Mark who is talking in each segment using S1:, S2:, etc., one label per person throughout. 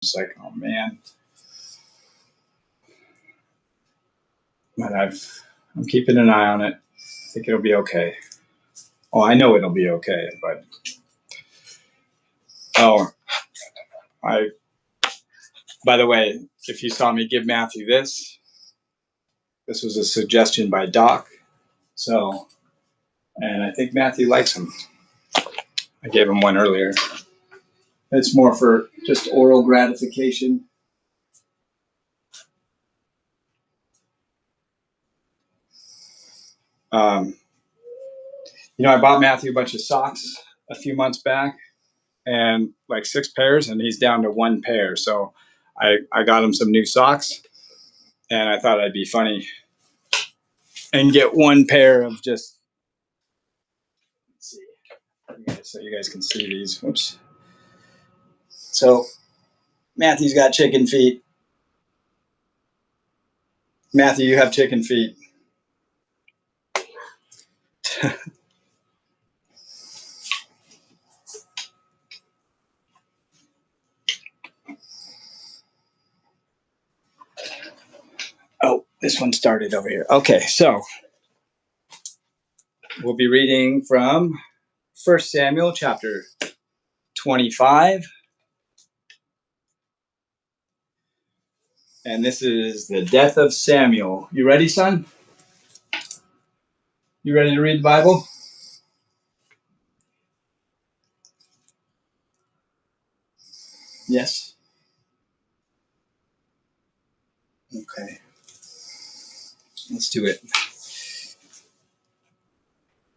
S1: It's like, oh man. But I'm keeping an eye on it. I think it'll be okay. Oh, I know it'll be okay, but by the way, if you saw me give Matthew this was a suggestion by Doc. So, and I think Matthew likes them. I gave him one earlier. It's more for just oral gratification. I bought Matthew a bunch of socks a few months back, and like 6 pairs, and he's down to 1 pair. So I got him some new socks, and I thought I'd be funny and get 1 pair of just, let's see, so you guys can see these. Whoops. So Matthew's got chicken feet. Matthew, you have chicken feet. Oh, this one started over here. Okay, so we'll be reading from 1 Samuel chapter 25. And this is the death of Samuel. You ready, son? You ready to read the Bible? Yes. Okay. Let's do it.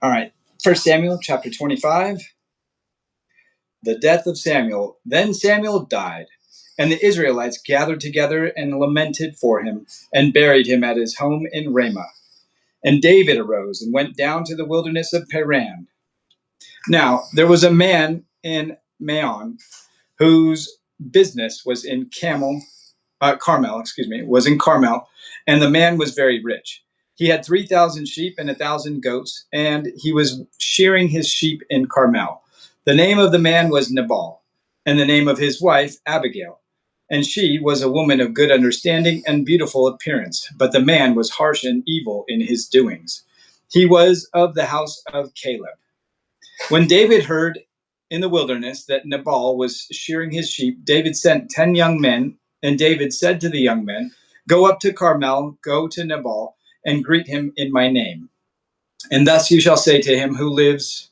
S1: All right. 1 Samuel chapter 25. The death of Samuel. Then Samuel died, and the Israelites gathered together and lamented for him, and buried him at his home in Ramah. And David arose and went down to the wilderness of Paran. Now, there was a man in Maon whose business was in Carmel, and the man was very rich. He had 3,000 sheep and 1,000 goats, and he was shearing his sheep in Carmel. The name of the man was Nabal, and the name of his wife Abigail. And she was a woman of good understanding and beautiful appearance, but the man was harsh and evil in his doings. He was of the house of Caleb. When David heard in the wilderness that Nabal was shearing his sheep, David sent 10 young men, and David said to the young men, "Go up to Carmel, go to Nabal, and greet him in my name. And thus you shall say to him who lives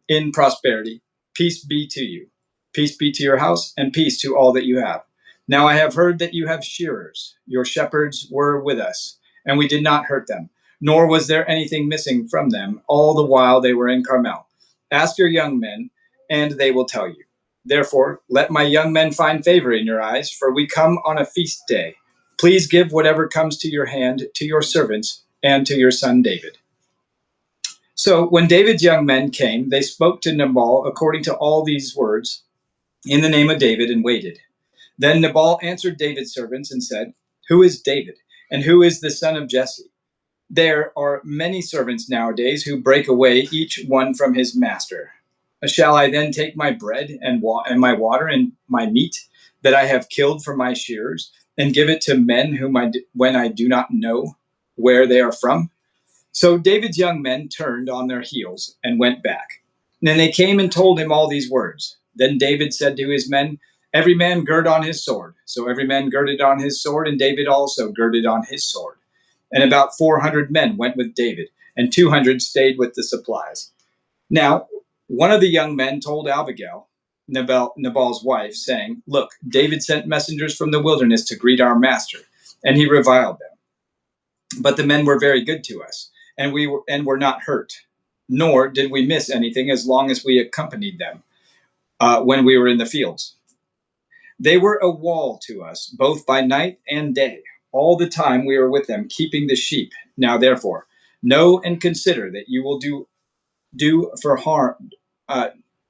S1: in prosperity, peace be to you, peace be to your house, and peace to all that you have. Now I have heard that you have shearers. Your shepherds were with us, and we did not hurt them, nor was there anything missing from them all the while they were in Carmel. Ask your young men, and they will tell you. Therefore, let my young men find favor in your eyes, for we come on a feast day. Please give whatever comes to your hand to your servants and to your son David." So when David's young men came, they spoke to Nabal according to all these words in the name of David, and waited. Then Nabal answered David's servants and said, "Who is David, and who is the son of Jesse? There are many servants nowadays who break away, each one from his master. Shall I then take my bread and my water and my meat that I have killed for my shearers, and give it to men when I do not know where they are from?" So David's young men turned on their heels and went back. And then they came and told him all these words. Then David said to his men, "Every man gird on his sword." So every man girded on his sword, and David also girded on his sword. And about 400 men went with David, and 200 stayed with the supplies. Now, one of the young men told Abigail, Nabal's wife, saying, "Look, David sent messengers from the wilderness to greet our master, and he reviled them. But the men were very good to us, and were not hurt, nor did we miss anything as long as we accompanied them when we were in the fields. They were a wall to us, both by night and day. All the time we were with them, keeping the sheep. Now, therefore, know and consider that you will do for harm.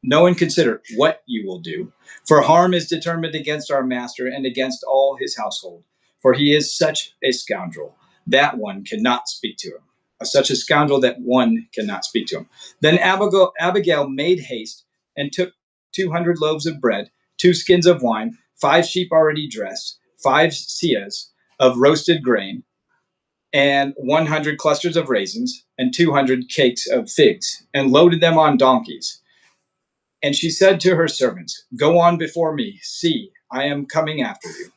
S1: Know and consider what you will do. For harm is determined against our master and against all his household. For he is such a scoundrel that one cannot speak to him. Such a scoundrel that one cannot speak to him." Then Abigail made haste and took 200 loaves of bread, 2 skins of wine, 5 sheep already dressed, 5 seahs of roasted grain, and 100 clusters of raisins, and 200 cakes of figs, and loaded them on donkeys. And she said to her servants, "Go on before me. See, I am coming after you."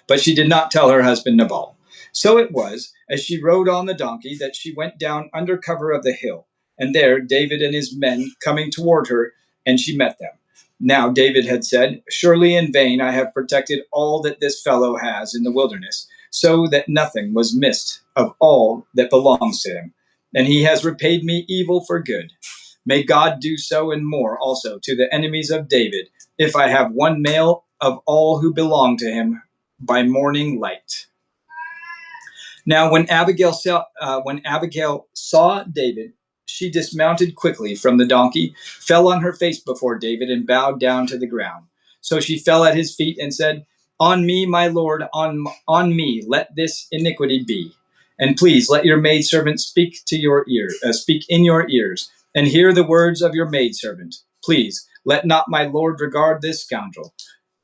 S1: But she did not tell her husband Nabal. So it was, as she rode on the donkey, that she went down under cover of the hill. And there David and his men coming toward her, and she met them. Now David had said, "Surely in vain I have protected all that this fellow has in the wilderness, so that nothing was missed of all that belongs to him. And he has repaid me evil for good. May God do so and more also to the enemies of David, if I have one male of all who belong to him by morning light." Now, when Abigail saw David, she dismounted quickly from the donkey, fell on her face before David, and bowed down to the ground. So she fell at his feet and said, "On me, my lord, on me, let this iniquity be. And please let your maidservant speak in your ears, and hear the words of your maidservant. Please let not my lord regard this scoundrel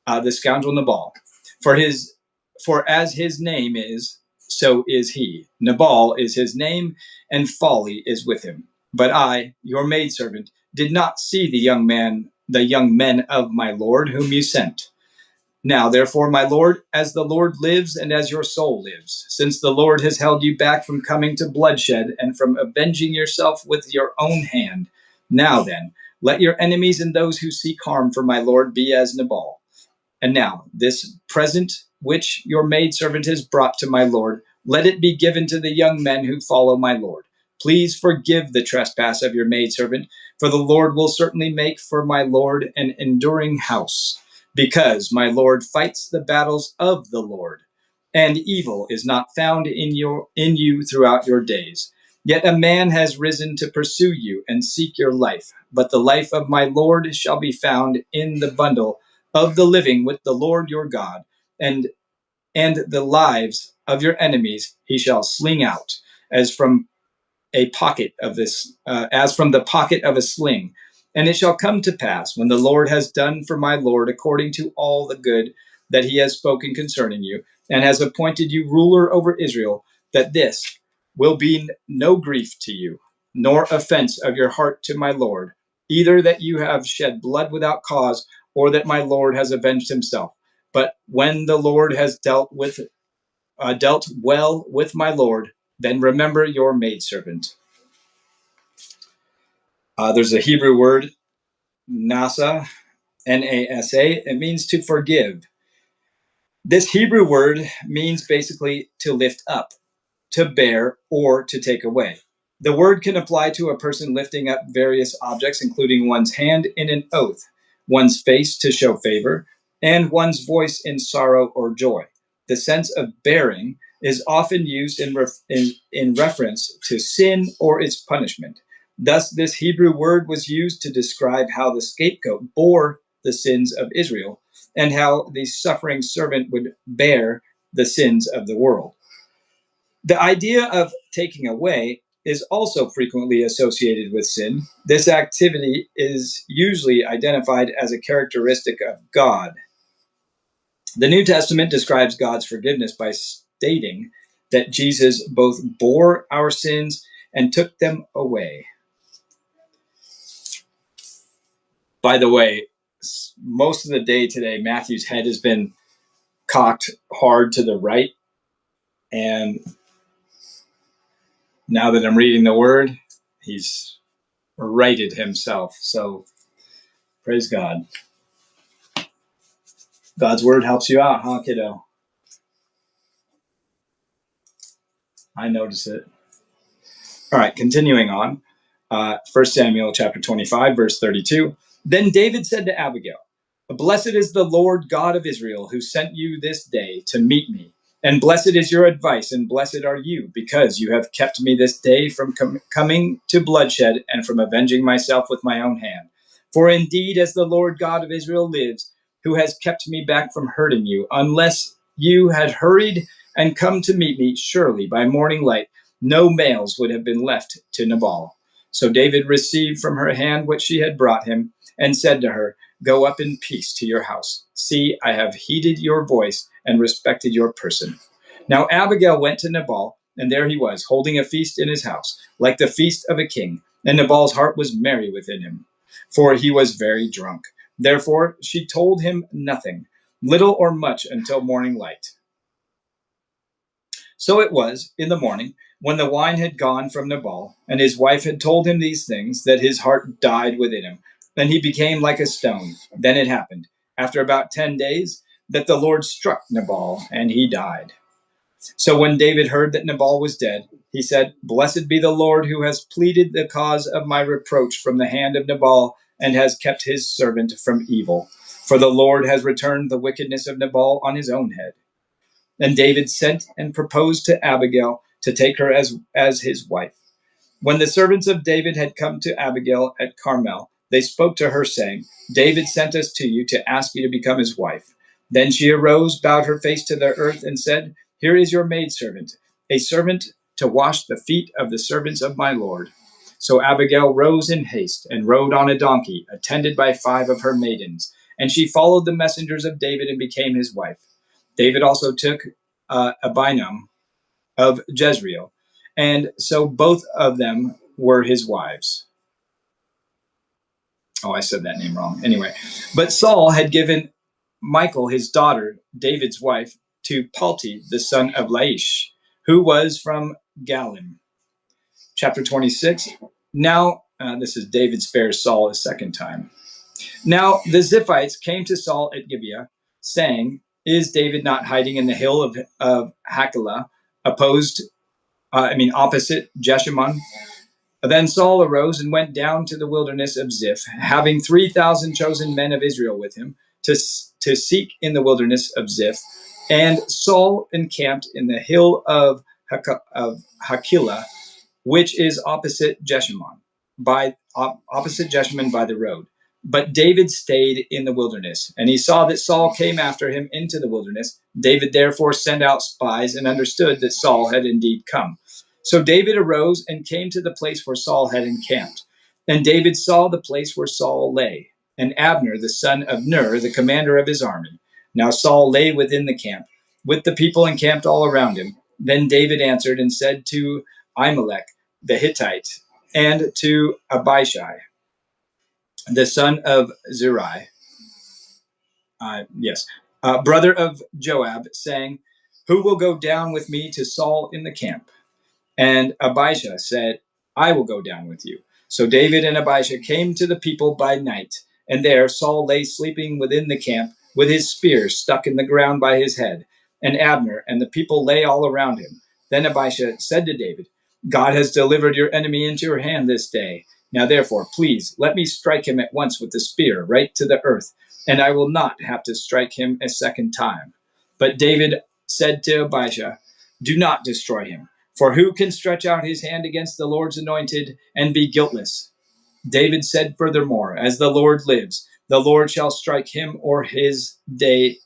S1: Nabal, for as his name is, so is he. Nabal is his name, and folly is with him. But I, your maidservant, did not see the young men of my lord whom you sent. Now, therefore, my lord, as the Lord lives and as your soul lives, since the Lord has held you back from coming to bloodshed and from avenging yourself with your own hand, now then, let your enemies and those who seek harm for my lord be as Nabal. And now, this present which your maidservant has brought to my lord, let it be given to the young men who follow my lord. Please forgive the trespass of your maidservant, for the Lord will certainly make for my lord an enduring house, because my lord fights the battles of the Lord, and evil is not found in you throughout your days. Yet a man has risen to pursue you and seek your life, but the life of my lord shall be found in the bundle of the living with the Lord your God, and the lives of your enemies he shall sling out as from as from the pocket of a sling. And it shall come to pass, when the Lord has done for my Lord according to all the good that he has spoken concerning you, and has appointed you ruler over Israel, that this will be no grief to you, nor offense of your heart to my Lord, either that you have shed blood without cause, or that my Lord has avenged himself. But when the Lord has dealt well with my Lord, then remember your maidservant." There's a Hebrew word, nasa, Nasa. It means to forgive. This Hebrew word means basically to lift up, to bear, or to take away. The word can apply to a person lifting up various objects, including one's hand in an oath, one's face to show favor, and one's voice in sorrow or joy. The sense of bearing is often used in reference to sin or its punishment. Thus, this Hebrew word was used to describe how the scapegoat bore the sins of Israel, and how the suffering servant would bear the sins of the world. The idea of taking away is also frequently associated with sin. This activity is usually identified as a characteristic of God. The New Testament describes God's forgiveness by stating that Jesus both bore our sins and took them away. By the way, most of the day today, Matthew's head has been cocked hard to the right, and now that I'm reading the word, he's righted himself. So praise God. God's word helps you out, huh, kiddo? I notice it. All right, continuing on. 1 Samuel chapter 25, verse 32. Then David said to Abigail, "Blessed is the Lord God of Israel, who sent you this day to meet me. And blessed is your advice, and blessed are you, because you have kept me this day from coming to bloodshed and from avenging myself with my own hand. For indeed, as the Lord God of Israel lives, who has kept me back from hurting you, unless you had hurried and come to meet me, surely by morning light no males would have been left to Nabal." So David received from her hand what she had brought him, and said to her, Go up in peace to your house. See, I have heeded your voice and respected your person." Now Abigail went to Nabal, and there he was, holding a feast in his house, like the feast of a king. And Nabal's heart was merry within him, for he was very drunk. Therefore she told him nothing, little or much, until morning light. So it was in the morning, when the wine had gone from Nabal, and his wife had told him these things, that his heart died within him, and he became like a stone. Then it happened, after about 10 days, that the Lord struck Nabal, and he died. So when David heard that Nabal was dead, he said, "Blessed be the Lord, who has pleaded the cause of my reproach from the hand of Nabal, and has kept his servant from evil. For the Lord has returned the wickedness of Nabal on his own head." And David sent and proposed to Abigail to take her as his wife. When the servants of David had come to Abigail at Carmel, they spoke to her, saying, "David sent us to you to ask you to become his wife." Then she arose, bowed her face to the earth, and said, "Here is your maidservant, a servant to wash the feet of the servants of my Lord." So Abigail rose in haste and rode on a donkey, attended by 5 of her maidens. And she followed the messengers of David and became his wife. David also took Abinum of Jezreel, and so both of them were his wives. Oh, I said that name wrong. Anyway, but Saul had given Michal, his daughter, David's wife, to Palti, the son of Laish, who was from Galim. Chapter 26. Now, this is David spares Saul a second time. Now the Ziphites came to Saul at Gibeah, saying, "Is David not hiding in the hill of Hachilah, opposite Jeshimon?" Then Saul arose and went down to the wilderness of Ziph, having 3,000 chosen men of Israel with him, to seek in the wilderness of Ziph. And Saul encamped in the hill of Hachilah, which is opposite Jeshimon, by the road. But David stayed in the wilderness, and he saw that Saul came after him into the wilderness. David therefore sent out spies and understood that Saul had indeed come. So David arose and came to the place where Saul had encamped. And David saw the place where Saul lay, and Abner, the son of Ner, the commander of his army. Now Saul lay within the camp, with the people encamped all around him. Then David answered and said to Ahimelech the Hittite, and to Abishai, the son of Zeruiah, brother of Joab, saying, "Who will go down with me to Saul in the camp?" And Abishai said, "I will go down with you." So David and Abishai came to the people by night, and there Saul lay sleeping within the camp, with his spear stuck in the ground by his head. And Abner and the people lay all around him. Then Abishai said to David, "God has delivered your enemy into your hand this day. Now therefore, please, let me strike him at once with the spear, right to the earth, and I will not have to strike him a second time." But David said to Abishai, "Do not destroy him. For who can stretch out his hand against the Lord's anointed and be guiltless?" David said furthermore, "As the Lord lives, the Lord shall strike him, or his day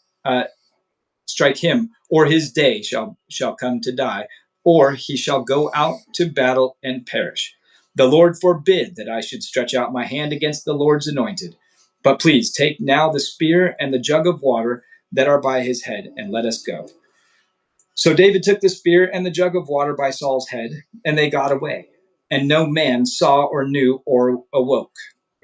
S1: shall come to die, or he shall go out to battle and perish. The Lord forbid that I should stretch out my hand against the Lord's anointed. But please take now the spear and the jug of water that are by his head, and let us go." So David took the spear and the jug of water by Saul's head, and they got away. And no man saw or knew or awoke,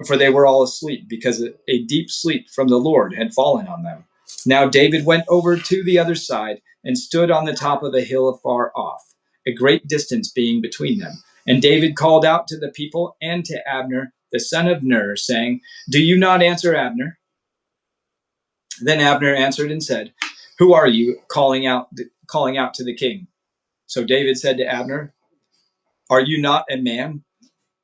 S1: for they were all asleep, because a deep sleep from the Lord had fallen on them. Now David went over to the other side and stood on the top of the hill afar off, a great distance being between them. And David called out to the people and to Abner, the son of Ner, saying, "Do you not answer, Abner?" Then Abner answered and said, "Who are you calling out to the king?" So David said to Abner, "Are you not a man?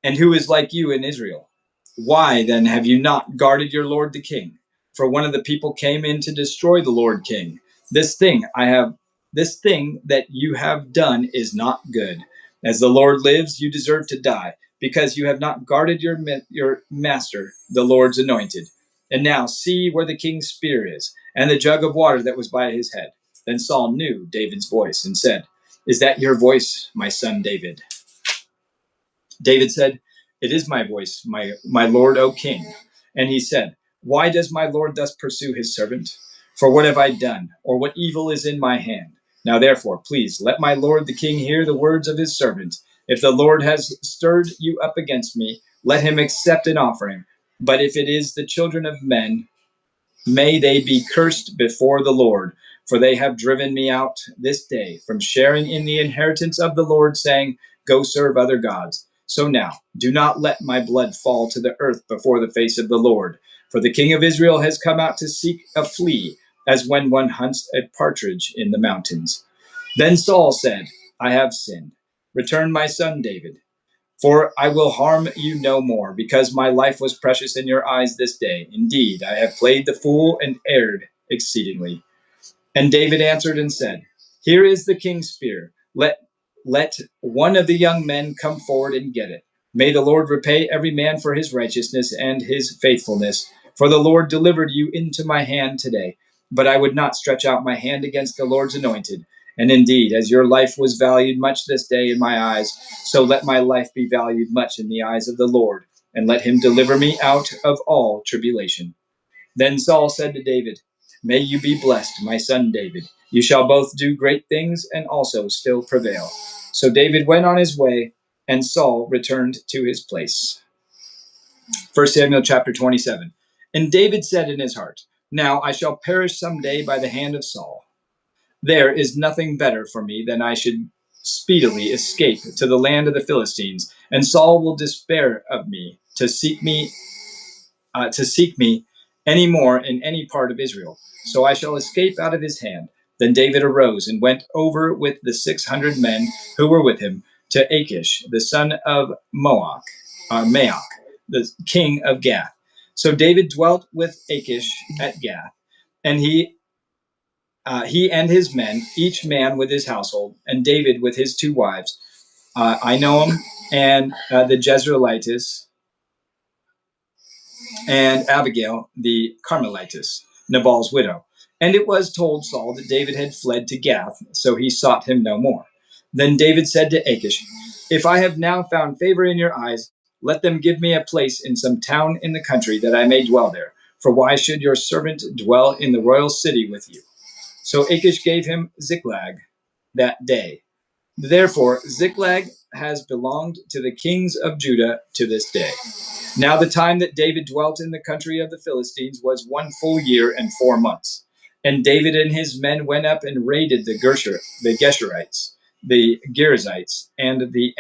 S1: And who is like you in Israel? Why then have you not guarded your lord the king? For one of the people came in to destroy the Lord king. This thing that you have done is not good. As the Lord lives, you deserve to die, because you have not guarded your master, the Lord's anointed. And now see where the king's spear is, and the jug of water that was by his head." Then Saul knew David's voice and said, "Is that your voice, my son David?" David said, "It is my voice, my lord, O king." And he said, Why does my Lord thus pursue his servant? For what have I done, or what evil is in my hand? Now therefore, please, let my Lord the king hear the words of his servant. If the Lord has stirred you up against me, let him accept an offering. But if it is the children of men, may they be cursed before the Lord, for they have driven me out this day from sharing in the inheritance of the Lord, saying, Go serve other gods. So now, do not let my blood fall to the earth before the face of the Lord. For the king of Israel has come out to seek a flea, as when one hunts a partridge in the mountains. Then Saul said, I have sinned. Return my son David. For I will harm you no more, because my life was precious in your eyes this day. Indeed, I have played the fool and erred exceedingly. And David answered and said, Here is the king's spear. Let one of the young men come forward and get it. May the Lord repay every man for his righteousness and his faithfulness. For the Lord delivered you into my hand today. But I would not stretch out my hand against the Lord's anointed. And indeed, as your life was valued much this day in my eyes, so let my life be valued much in the eyes of the Lord, and let him deliver me out of all tribulation. Then Saul said to David, May you be blessed, my son David. You shall both do great things and also still prevail. So David went on his way, and Saul returned to his place. 1 Samuel chapter 27. And David said in his heart, Now I shall perish some day by the hand of Saul. There is nothing better for me than I should speedily escape to the land of the Philistines, and Saul will despair of me to seek me any more in any part of Israel. So I shall escape out of his hand. Then David arose and went over with the 600 men who were with him to Achish, the son of Maoch, the king of Gath. So David dwelt with Achish at Gath, and he and his men, each man with his household, and David with his two wives, Ahinoam and the Jezreelitess, and Abigail the Carmelitess, Nabal's widow. And it was told Saul that David had fled to Gath, so he sought him no more. Then David said to Achish, If I have now found favor in your eyes, let them give me a place in some town in the country, that I may dwell there. For why should your servant dwell in the royal city with you? So Achish gave him Ziklag that day. Therefore, Ziklag has belonged to the kings of Judah to this day. Now the time that David dwelt in the country of the Philistines was 1 full year and 4 months. And David and his men went up and raided the Geshurites, the Girzites, and the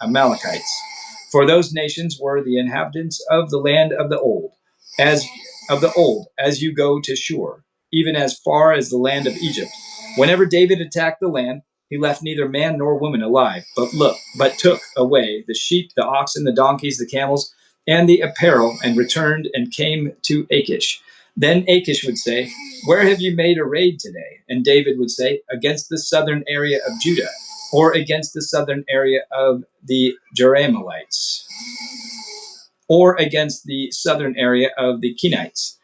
S1: Amalekites. For those nations were the inhabitants of the land of the old, as you go to Shur, even as far as the land of Egypt. Whenever David attacked the land, he left neither man nor woman alive, but took away the sheep, the oxen, the donkeys, the camels, and the apparel, and returned and came to Achish. Then Achish would say, Where have you made a raid today? And David would say, Against the southern area of Judah, or against the southern area of the Jerahmeelites, or against the southern area of the Kenites.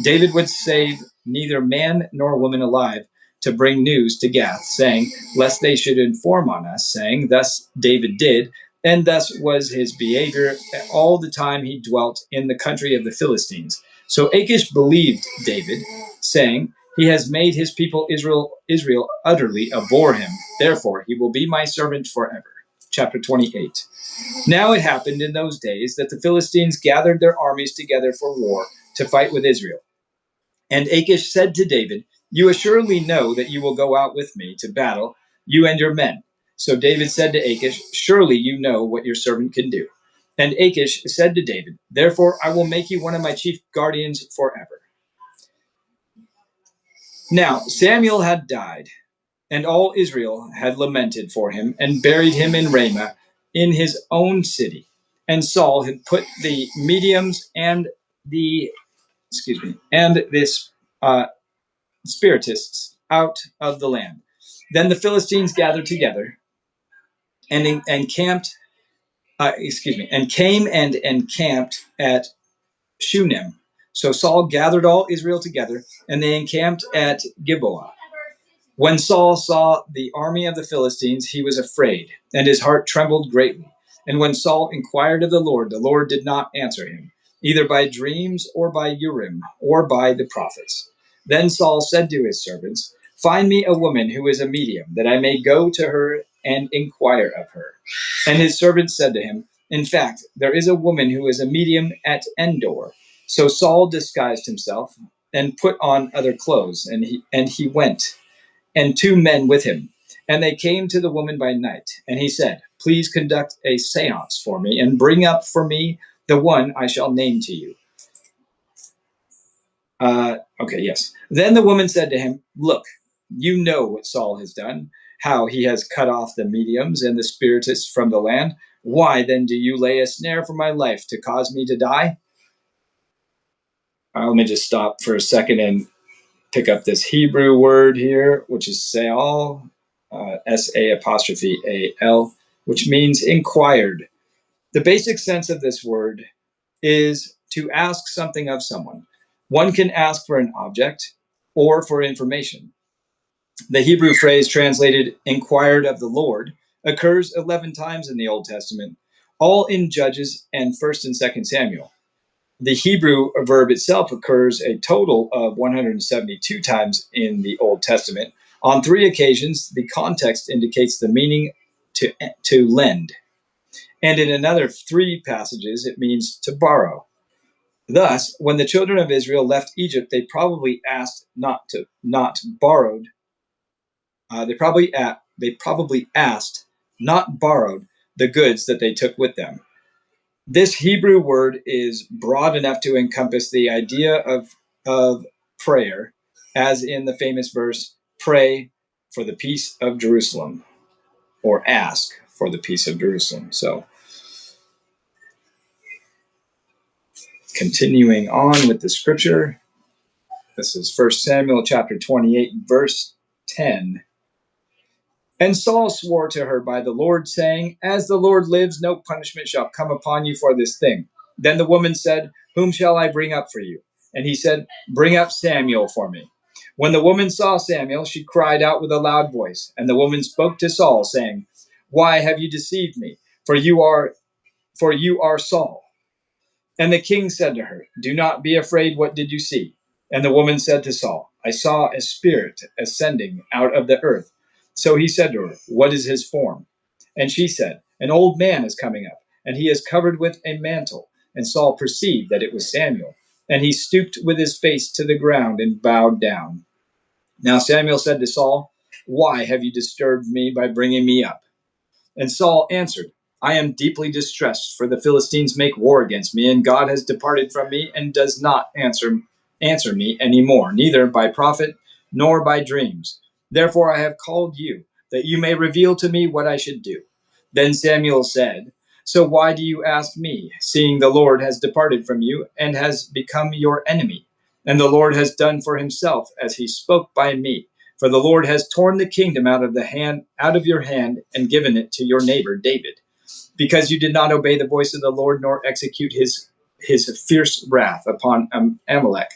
S1: David would save neither man nor woman alive to bring news to Gath, saying, Lest they should inform on us, saying, Thus David did, and thus was his behavior all the time he dwelt in the country of the Philistines. So Achish believed David, saying, He has made his people Israel utterly abhor him. Therefore he will be my servant forever. Chapter 28. Now it happened in those days that the Philistines gathered their armies together for war to fight with Israel. And Achish said to David, You assuredly know that you will go out with me to battle, you and your men. So David said to Achish, Surely you know what your servant can do. And Achish said to David, Therefore I will make you one of my chief guardians forever. Now Samuel had died, and all Israel had lamented for him, and buried him in Ramah, in his own city. And Saul had put the mediums and the spiritists out of the land. Then the Philistines gathered together and encamped. And came and encamped at Shunem. So Saul gathered all Israel together, and they encamped at Gilboa. When Saul saw the army of the Philistines, he was afraid, and his heart trembled greatly. And when Saul inquired of the Lord did not answer him. either by dreams or by Urim or by the prophets. Then Saul said to his servants, Find me a woman who is a medium, that I may go to her and inquire of her. And his servants said to him, In fact, there is a woman who is a medium at Endor. So Saul disguised himself and put on other clothes, and he went, and two men with him. And they came to the woman by night. And he said, Please conduct a seance for me, and bring up for me the one I shall name to you. Okay, yes. Then the woman said to him, Look, you know what Saul has done, how he has cut off the mediums and the spiritists from the land. Why then do you lay a snare for my life to cause me to die? Let me just stop for a second and pick up this Hebrew word here, which is Saal, S-A apostrophe A-L, which means inquired. The basic sense of this word is to ask something of someone. One can ask for an object or for information. The Hebrew phrase translated inquired of the Lord occurs 11 times in the Old Testament, all in Judges and 1st and 2nd Samuel. The Hebrew verb itself occurs a total of 172 times in the Old Testament. On 3 occasions, the context indicates the meaning to lend. And in another 3 passages, it means to borrow. Thus, when the children of Israel left Egypt, they probably asked not borrowed. They probably asked, not borrowed, the goods that they took with them. This Hebrew word is broad enough to encompass the idea of prayer, as in the famous verse, "Pray for the peace of Jerusalem," or "Ask for the peace of Jerusalem." So, continuing on with the scripture. This is 1 Samuel chapter 28, verse 10. And Saul swore to her by the Lord, saying, As the Lord lives, no punishment shall come upon you for this thing. Then the woman said, Whom shall I bring up for you? And he said, Bring up Samuel for me. When the woman saw Samuel, she cried out with a loud voice. And the woman spoke to Saul, saying, Why have you deceived me? For you are Saul. And the king said to her, Do not be afraid, what did you see? And the woman said to Saul, I saw a spirit ascending out of the earth. So he said to her, What is his form? And she said, An old man is coming up, and he is covered with a mantle. And Saul perceived that it was Samuel. And he stooped with his face to the ground and bowed down. Now Samuel said to Saul, Why have you disturbed me by bringing me up? And Saul answered, I am deeply distressed, for the Philistines make war against me, and God has departed from me and does not answer me any more, neither by prophet nor by dreams. Therefore I have called you, that you may reveal to me what I should do. Then Samuel said, So why do you ask me, seeing the Lord has departed from you and has become your enemy? And the Lord has done for himself as he spoke by me. For the Lord has torn the kingdom out of your hand and given it to your neighbor David, because you did not obey the voice of the Lord nor execute his fierce wrath upon Amalek.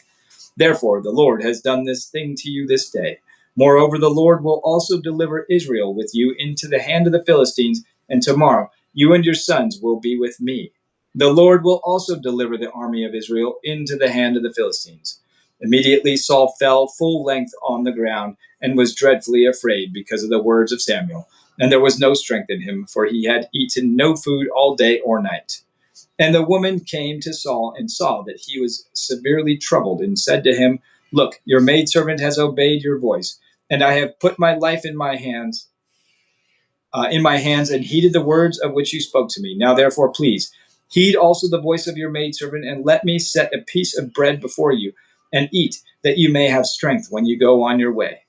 S1: Therefore, the Lord has done this thing to you this day. Moreover, the Lord will also deliver Israel with you into the hand of the Philistines, and tomorrow you and your sons will be with me. The Lord will also deliver the army of Israel into the hand of the Philistines. Immediately Saul fell full length on the ground and was dreadfully afraid because of the words of Samuel. And there was no strength in him, for he had eaten no food all day or night. And the woman came to Saul and saw that he was severely troubled, and said to him, Look, your maidservant has obeyed your voice, and I have put my life in my hands, and heeded the words of which you spoke to me. Now therefore, please, heed also the voice of your maidservant, and let me set a piece of bread before you, and eat, that you may have strength when you go on your way.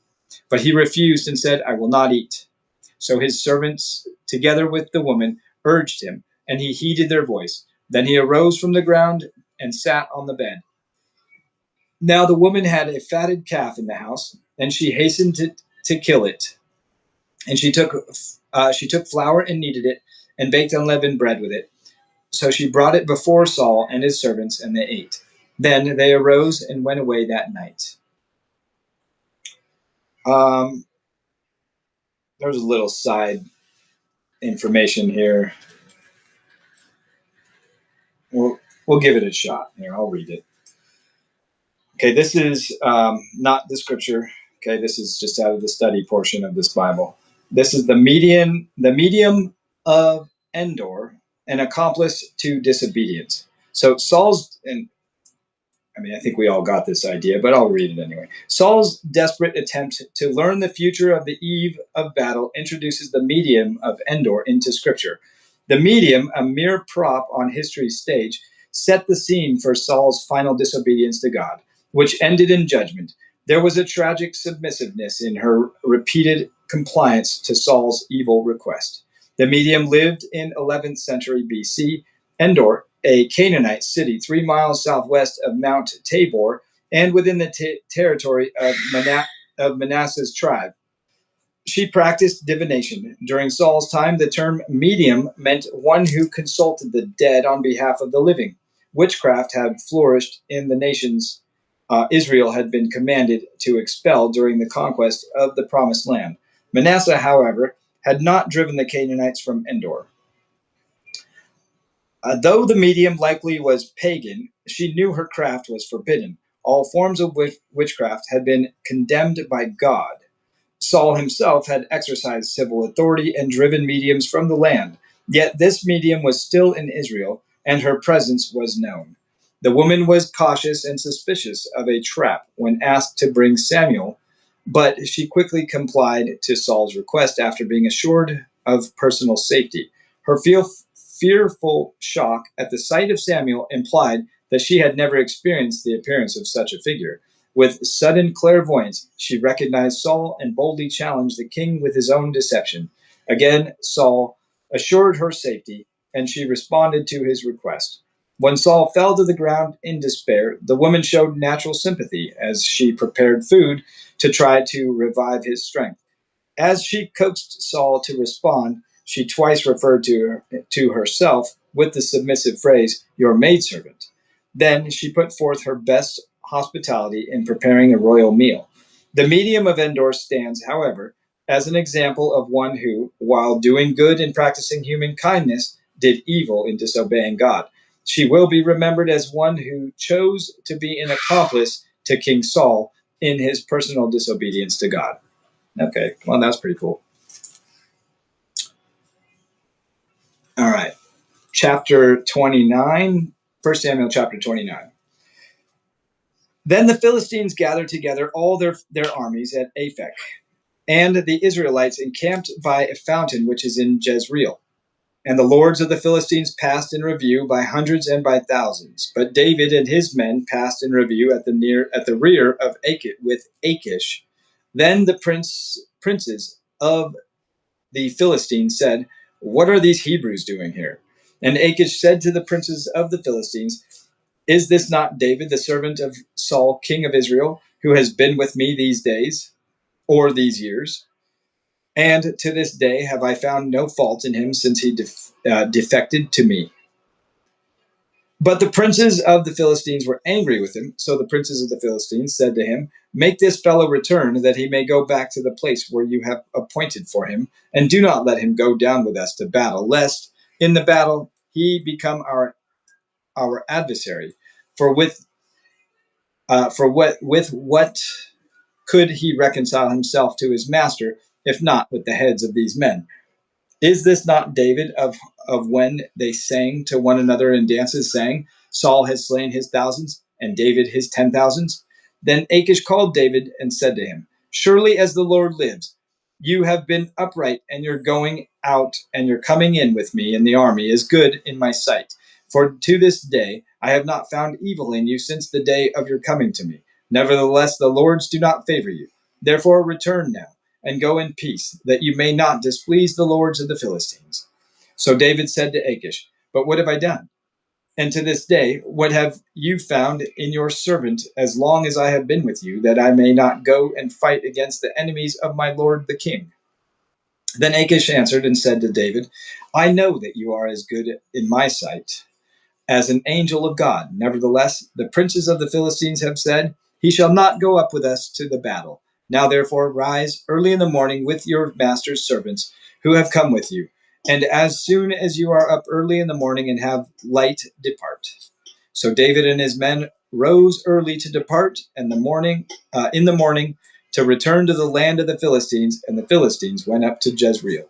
S1: But he refused and said, I will not eat. So his servants, together with the woman, urged him, and he heeded their voice. Then he arose from the ground and sat on the bed. Now the woman had a fatted calf in the house, and she hastened to kill it. And she took flour and kneaded it, and baked unleavened bread with it. So she brought it before Saul and his servants, and they ate. Then they arose and went away that night. There's a little side information here. Well, We'll give it a shot. Here, I'll read it. Okay, this is not the scripture. Okay, this is just out of the study portion of this Bible. This is the medium of Endor, an accomplice to disobedience. So Saul's, and I mean, I think we all got this idea, but I'll read it anyway. Saul's desperate attempt to learn the future of the eve of battle introduces the medium of Endor into Scripture. The medium, a mere prop on history's stage, set the scene for Saul's final disobedience to God, which ended in judgment. There was a tragic submissiveness in her repeated compliance to Saul's evil request. The medium lived in 11th century BC. Endor, a Canaanite city 3 miles southwest of Mount Tabor and within the territory of Manasseh's tribe. She practiced divination. During Saul's time, the term medium meant one who consulted the dead on behalf of the living. Witchcraft had flourished in the nations Israel had been commanded to expel during the conquest of the Promised Land. Manasseh, however, had not driven the Canaanites from Endor. Though the medium likely was pagan, she knew her craft was forbidden. All forms of witchcraft had been condemned by God. Saul himself had exercised civil authority and driven mediums from the land. Yet this medium was still in Israel, and her presence was known. The woman was cautious and suspicious of a trap when asked to bring Samuel, but she quickly complied to Saul's request after being assured of personal safety. Her fearful shock at the sight of Samuel implied that she had never experienced the appearance of such a figure. With sudden clairvoyance, she recognized Saul and boldly challenged the king with his own deception. Again, Saul assured her safety, and she responded to his request. When Saul fell to the ground in despair, the woman showed natural sympathy as she prepared food to try to revive his strength. As she coaxed Saul to respond, she twice referred to herself with the submissive phrase, "your maidservant." Then she put forth her best hospitality in preparing a royal meal. The medium of Endor stands, however, as an example of one who, while doing good and practicing human kindness, did evil in disobeying God. She will be remembered as one who chose to be an accomplice to King Saul in his personal disobedience to God. Okay, well, that's pretty cool. All right, chapter 29, 1 Samuel chapter 29. Then the Philistines gathered together all their armies at Aphek, and the Israelites encamped by a fountain which is in Jezreel. And the lords of the Philistines passed in review by hundreds and by thousands. But David and his men passed in review at the rear of Achish. Then the princes of the Philistines said, "What are these Hebrews doing here?" And Achish said to the princes of the Philistines, "Is this not David, the servant of Saul, king of Israel, who has been with me these days, or these years? And to this day have I found no fault in him since he defected to me." But the princes of the Philistines were angry with him. So the princes of the Philistines said to him, "Make this fellow return, that he may go back to the place where you have appointed for him, and do not let him go down with us to battle, lest in the battle he become our adversary. For with what could he reconcile himself to his master, if not with the heads of these men? Is this not David of when they sang to one another in dances, saying, 'Saul has slain his thousands, and David his 10,000s?'" Then Achish called David and said to him, "Surely as the Lord lives, you have been upright, and your going out and your coming in with me in the army is good in my sight. For to this day I have not found evil in you since the day of your coming to me. Nevertheless, the lords do not favor you. Therefore return now and go in peace, that you may not displease the lords of the Philistines." So David said to Achish, "But what have I done? And to this day, what have you found in your servant as long as I have been with you, that I may not go and fight against the enemies of my lord the king?" Then Achish answered and said to David, "I know that you are as good in my sight as an angel of God. Nevertheless, the princes of the Philistines have said, 'He shall not go up with us to the battle.' Now therefore rise early in the morning with your master's servants who have come with you, and as soon as you are up early in the morning and have light, depart." So David and his men rose early to depart, and in the morning, to return to the land of the Philistines, and the Philistines went up to Jezreel.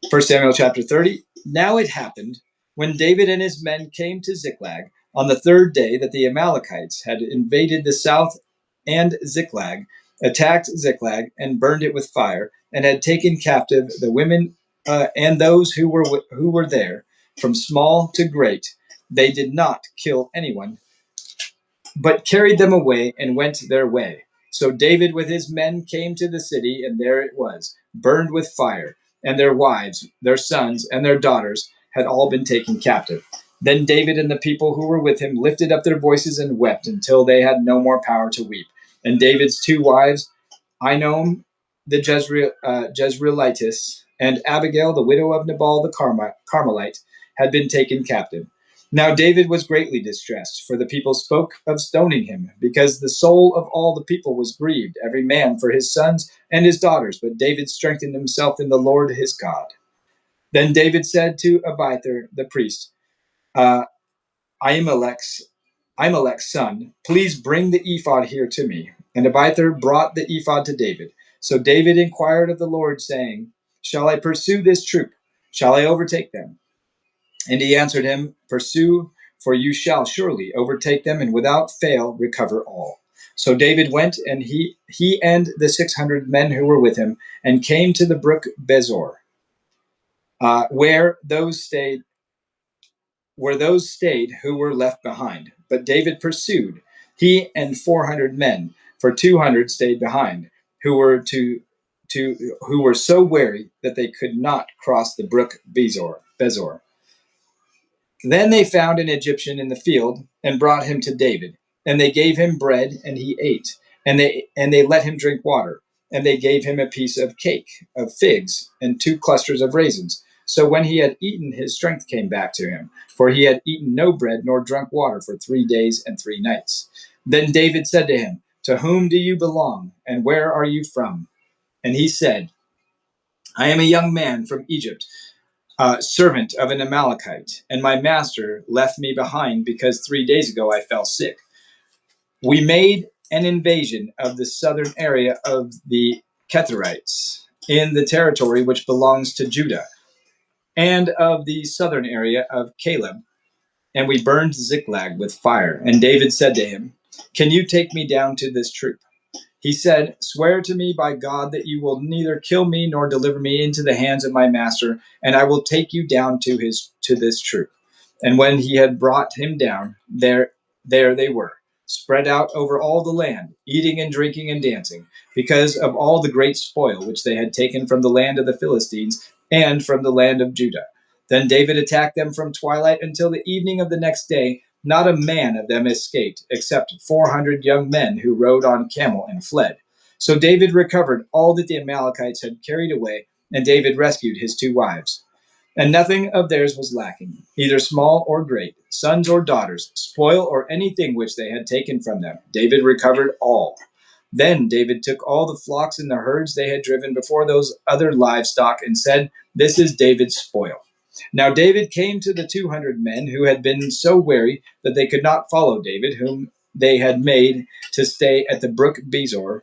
S1: 1 Samuel chapter 30. Now it happened, when David and his men came to Ziklag on the third day, that the Amalekites had invaded the south, and Ziklag, attacked Ziklag and burned it with fire, and had taken captive the women and those who were there, from small to great. They did not kill anyone, but carried them away and went their way. So David with his men came to the city, and there it was, burned with fire, and their wives, their sons, and their daughters had all been taken captive. Then David and the people who were with him lifted up their voices and wept until they had no more power to weep. And David's two wives, Ahinoam the Jezreelitess, and Abigail, the widow of Nabal the Carmelite, had been taken captive. Now David was greatly distressed, for the people spoke of stoning him, because the soul of all the people was grieved, every man for his sons and his daughters. But David strengthened himself in the Lord his God. Then David said to Abiathar the priest, Ahimelech's son, please bring the ephod here to me. And Abiathar brought the ephod to David. So David inquired of the Lord, saying, shall I pursue this troop? Shall I overtake them? And he answered him, pursue, for you shall surely overtake them, and without fail recover all. So David went, and he and the 600 men who were with him, and came to the brook Bezor, where those stayed who were left behind. But David pursued, he and 400 men, for 200 stayed behind, who were so weary that they could not cross the brook Bezor. Then they found an Egyptian in the field, and brought him to David. And they gave him bread, and he ate. And they let him drink water. And they gave him a piece of cake, of figs, and 2 clusters of raisins. So when he had eaten, his strength came back to him, for he had eaten no bread nor drunk water for 3 days and 3 nights. Then David said to him, to whom do you belong, and where are you from? And he said, I am a young man from Egypt, servant of an Amalekite, and my master left me behind because 3 days ago I fell sick. We made an invasion of the southern area of the Ketherites in the territory which belongs to Judah, and of the southern area of Caleb, and we burned Ziklag with fire. And David said to him, can you take me down to this troop? He said, swear to me by God that you will neither kill me nor deliver me into the hands of my master, and I will take you down to this troop. And when he had brought him down, there they were, spread out over all the land, eating and drinking and dancing, because of all the great spoil which they had taken from the land of the Philistines and from the land of Judah. Then David attacked them from twilight until the evening of the next day. Not a man of them escaped, except 400 young men who rode on camel and fled. So David recovered all that the Amalekites had carried away, and David rescued his 2 wives. And nothing of theirs was lacking, either small or great, sons or daughters, spoil or anything which they had taken from them. David recovered all. Then David took all the flocks and the herds they had driven before those other livestock, and said, this is David's spoil. Now David came to the 200 men who had been so weary that they could not follow David, whom they had made to stay at the brook Bezor.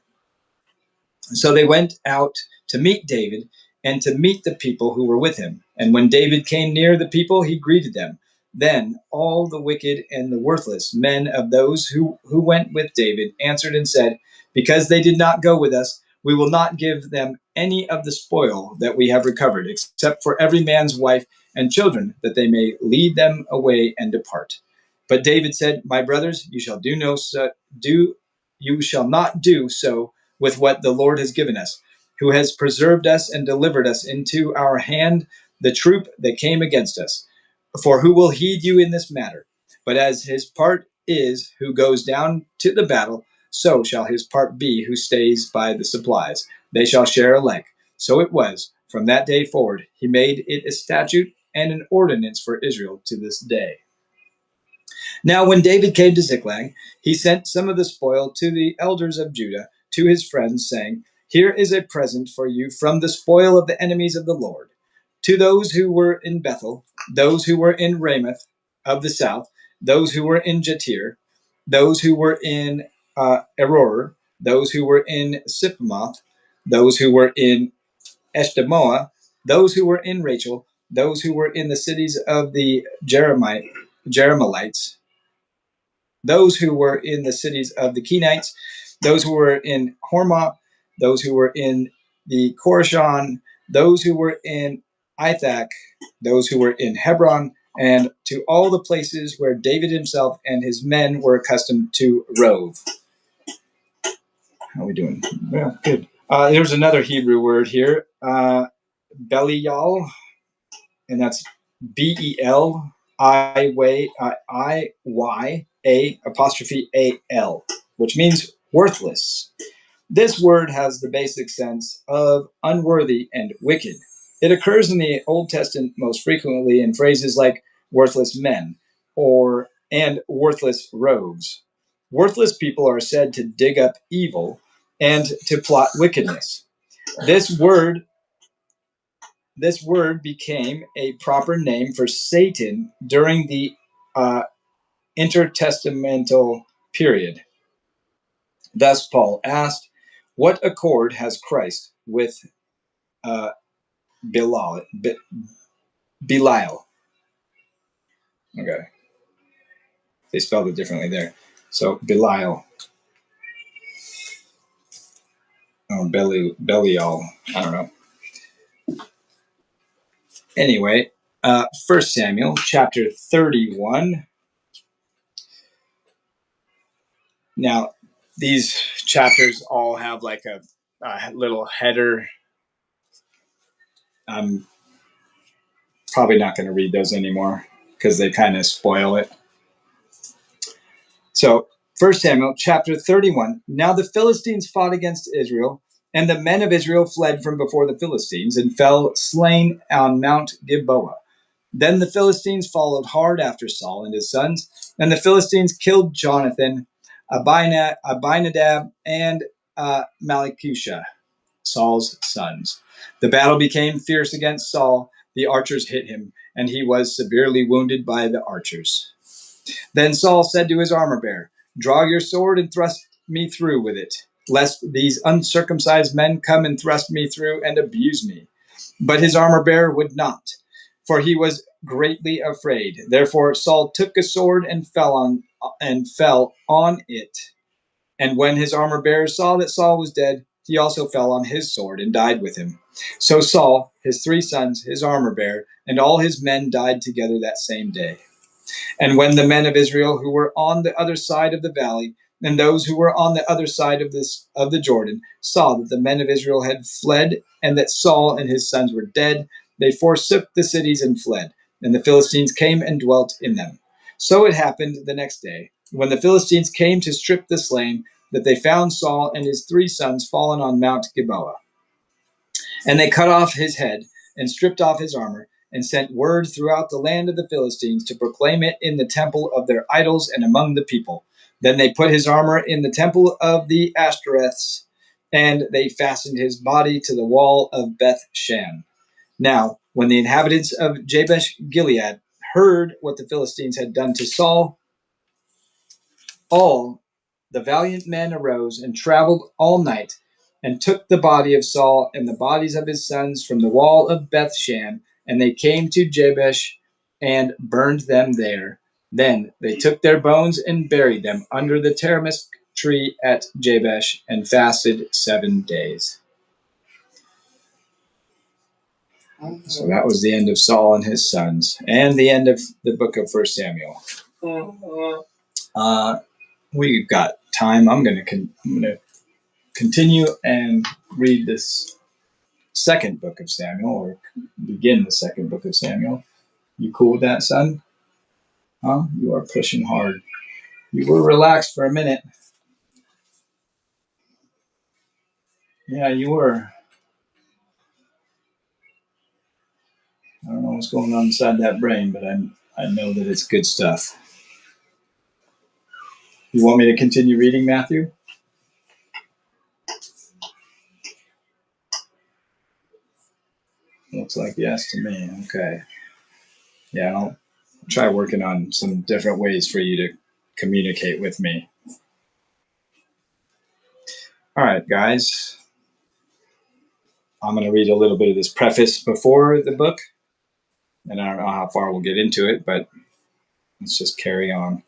S1: So they went out to meet David and to meet the people who were with him. And when David came near the people, he greeted them. Then all the wicked and the worthless men of those who went with David answered and said, because they did not go with us, we will not give them any of the spoil that we have recovered, except for every man's wife and children, that they may lead them away and depart. But David said, my brothers, you shall not do so with what the Lord has given us, who has preserved us and delivered us into our hand, the troop that came against us. For who will heed you in this matter? But as his part is who goes down to the battle, so shall his part be who stays by the supplies. They shall share alike. So it was. From that day forward, he made it a statute and an ordinance for Israel to this day. Now when David came to Ziklag, he sent some of the spoil to the elders of Judah, to his friends, saying, here is a present for you from the spoil of the enemies of the Lord. To those who were in Bethel, those who were in Ramoth of the south, those who were in Jatir, those who were in Eror, those who were in Sipmoth, those who were in Eshtemoa, those who were in Rachel, those who were in the cities of the Jeremites, those who were in the cities of the Kenites, those who were in Hormah, those who were in the Korashan, those who were in Ithak, those who were in Hebron, and to all the places where David himself and his men were accustomed to rove. How are we doing? Yeah, good. There's another Hebrew word here, Belial, and that's Beliya apostrophe AL, which means worthless. This word has the basic sense of unworthy and wicked. It occurs in the Old Testament most frequently in phrases like worthless men and worthless rogues. Worthless people are said to dig up evil and to plot wickedness. This word became a proper name for Satan during the uh, intertestamental period. Thus, Paul asked, "What accord has Christ with uh, Belial?" Belial. Okay, they spelled it differently there. So Belial or Belial. I don't know. Anyway, 1 Samuel chapter 31. Now, these chapters all have like a little header. I'm probably not going to read those anymore because they kind of spoil it. So, 1 Samuel chapter 31. Now the Philistines fought against Israel, and the men of Israel fled from before the Philistines and fell slain on Mount Gilboa. Then the Philistines followed hard after Saul and his sons, and the Philistines killed Jonathan, Abinadab, and Malchishua, Saul's sons. The battle became fierce against Saul. The archers hit him, and he was severely wounded by the archers. Then Saul said to his armor bearer, "Draw your sword and thrust me through with it, lest these uncircumcised men come and thrust me through and abuse me." But his armor bearer would not, for he was greatly afraid. Therefore Saul took a sword and fell on it. And when his armor bearer saw that Saul was dead, he also fell on his sword and died with him. So Saul, his 3 sons, his armor bearer, and all his men died together that same day. And when the men of Israel who were on the other side of the valley and those who were on the other side of the Jordan saw that the men of Israel had fled and that Saul and his sons were dead, they forsook the cities and fled, and the Philistines came and dwelt in them. So it happened the next day, when the Philistines came to strip the slain, that they found Saul and his 3 sons fallen on Mount Gilboa. And they cut off his head and stripped off his armor and sent word throughout the land of the Philistines to proclaim it in the temple of their idols and among the people. Then they put his armor in the temple of the Ashtoreths, and they fastened his body to the wall of Beth Shan. Now, when the inhabitants of Jabesh Gilead heard what the Philistines had done to Saul, all the valiant men arose and traveled all night and took the body of Saul and the bodies of his sons from the wall of Bethshan, and they came to Jabesh and burned them there. Then they took their bones and buried them under the tamarisk tree at Jabesh and fasted 7 days. So that was the end of Saul and his sons, and the end of the book of 1 Samuel. We've got time. I'm going to continue and read this second book of Samuel, or begin the second book of Samuel. You cool with that, son? Huh? You are pushing hard. You were relaxed for a minute. Yeah, you were. I don't know what's going on inside that brain, but I know that it's good stuff. You want me to continue reading, Matthew? Looks like yes to me. Okay. Yeah, try working on some different ways for you to communicate with me. All right, guys. I'm going to read a little bit of this preface before the book, and I don't know how far we'll get into it, but let's just carry on.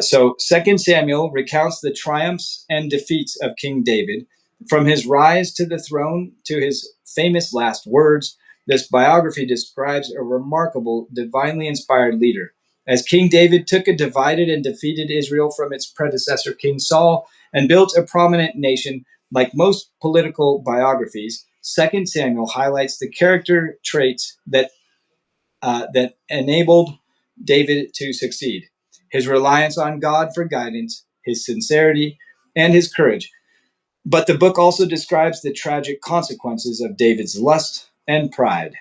S1: So 2 Samuel recounts the triumphs and defeats of King David. From his rise to the throne to his famous last words, this biography describes a remarkable, divinely inspired leader. As King David took a divided and defeated Israel from its predecessor, King Saul, and built a prominent nation, like most political biographies, 2 Samuel highlights the character traits that enabled David to succeed: his reliance on God for guidance, his sincerity, and his courage. But the book also describes the tragic consequences of David's lust and pride.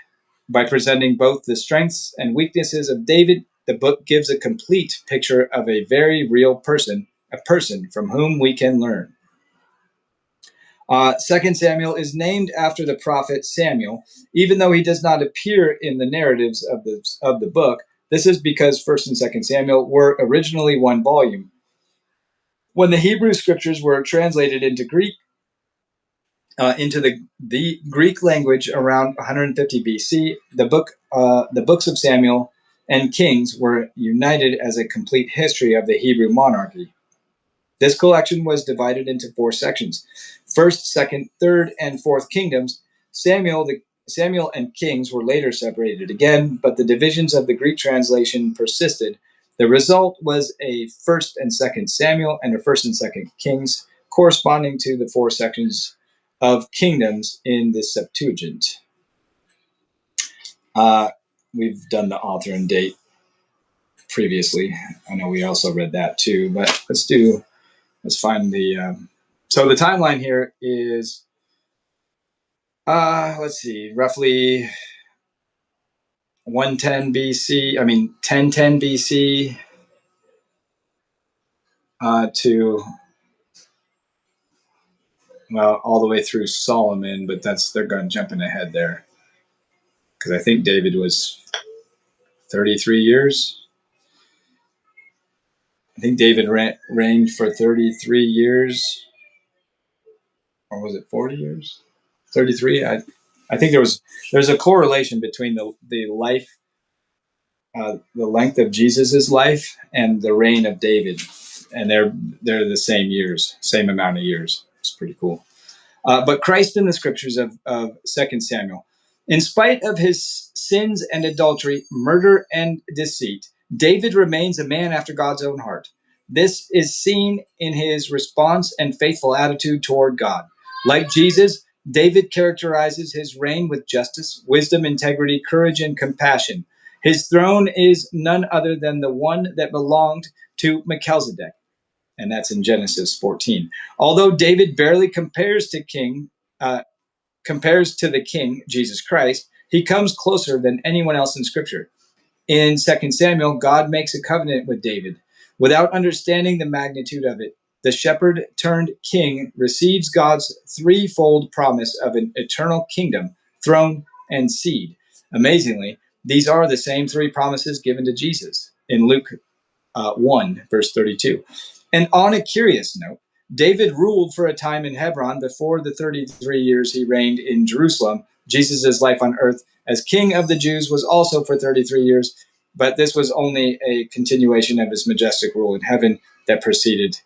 S1: By presenting both the strengths and weaknesses of David, the book gives a complete picture of a very real person, a person from whom we can learn. 2 Samuel is named after the prophet Samuel, even though he does not appear in the narratives of the book. This is because 1st and 2nd Samuel were originally one volume. When the Hebrew scriptures were translated into Greek, into the Greek language around 150 BC, the books of Samuel and Kings were united as a complete history of the Hebrew monarchy. This collection was divided into 4 sections: First, Second, Third, and Fourth Kingdoms. Samuel and Kings were later separated again, but the divisions of the Greek translation persisted. The result was a First and Second Samuel and a First and Second Kings, corresponding to the 4 sections of Kingdoms in the Septuagint. We've done the author and date previously. I know we also read that too, but let's find the. So the timeline here is, let's see, roughly 1010 BC to, well, all the way through Solomon, but they're going jumping ahead there. Because I think David was 33 years. I think David reigned for 33 years. Or was it 40 years? 33? I think there's a correlation between the life, the length of Jesus's life and the reign of David, and they're the same years, same amount of years. It's pretty cool. But Christ in the scriptures of 2 Samuel. In spite of his sins and adultery, murder and deceit, David remains a man after God's own heart. This is seen in his response and faithful attitude toward God. Like Jesus, David characterizes his reign with justice, wisdom, integrity, courage, and compassion. His throne is none other than the one that belonged to Melchizedek, and that's in Genesis 14. Although David barely compares to the King, Jesus Christ, he comes closer than anyone else in Scripture. In 2 Samuel, God makes a covenant with David. Without understanding the magnitude of it, the shepherd turned king receives God's threefold promise of an eternal kingdom, throne, and seed. Amazingly, these are the same 3 promises given to Jesus in Luke 1, verse 32. And on a curious note, David ruled for a time in Hebron before the 33 years he reigned in Jerusalem. Jesus' life on earth as king of the Jews was also for 33 years, but this was only a continuation of his majestic rule in heaven that preceded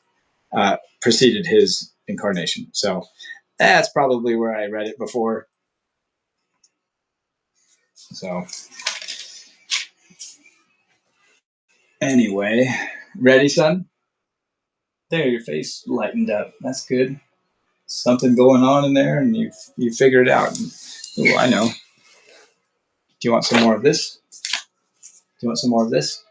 S1: his incarnation. So that's probably where I read it before. So anyway, ready, son? There, your face lightened up. That's good. Something going on in there, and you figured it out. Oh, I know. Do you want some more of this? Do you want some more of this?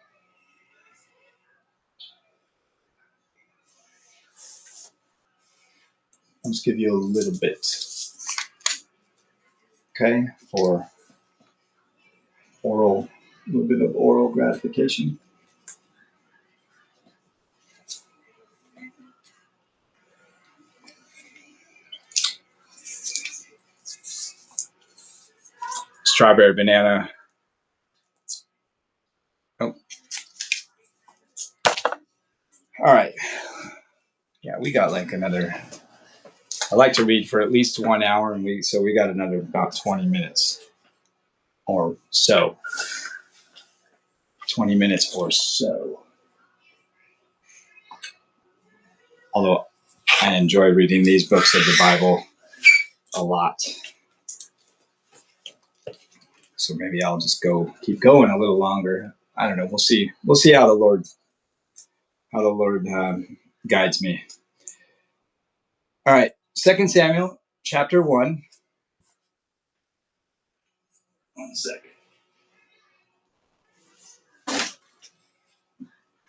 S1: I'll just give you a little bit. Okay, for oral, a little bit of oral gratification. Strawberry banana. Oh, All right. Yeah, we got like another. I like to read for at least 1 hour, and we got another about 20 minutes or so. 20 minutes or so. Although I enjoy reading these books of the Bible a lot. So maybe I'll just keep going a little longer. I don't know. We'll see. We'll see how the Lord guides me. All right. 2 Samuel chapter 1. 1 second.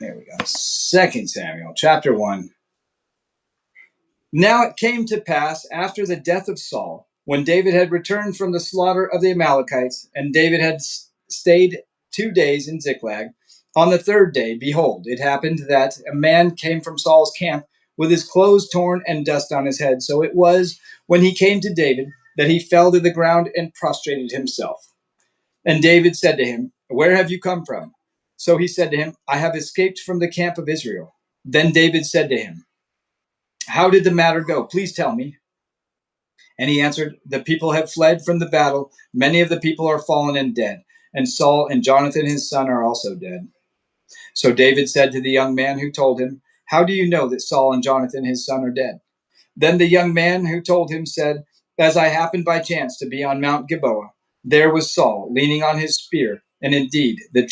S1: There we go. 2 Samuel chapter 1. Now it came to pass after the death of Saul, when David had returned from the slaughter of the Amalekites, and David had stayed 2 days in Ziklag. On the third day, behold, it happened that a man came from Saul's camp with his clothes torn and dust on his head. So it was, when he came to David, that he fell to the ground and prostrated himself. And David said to him, Where have you come from? So he said to him, I have escaped from the camp of Israel. Then David said to him, How did the matter go? Please tell me. And he answered, The people have fled from the battle. Many of the people are fallen and dead. And Saul and Jonathan his son are also dead. So David said to the young man who told him, How do you know that Saul and Jonathan his son are dead? Then the young man who told him said, As I happened by chance to be on Mount Gilboa, there was Saul leaning on his spear, and indeed the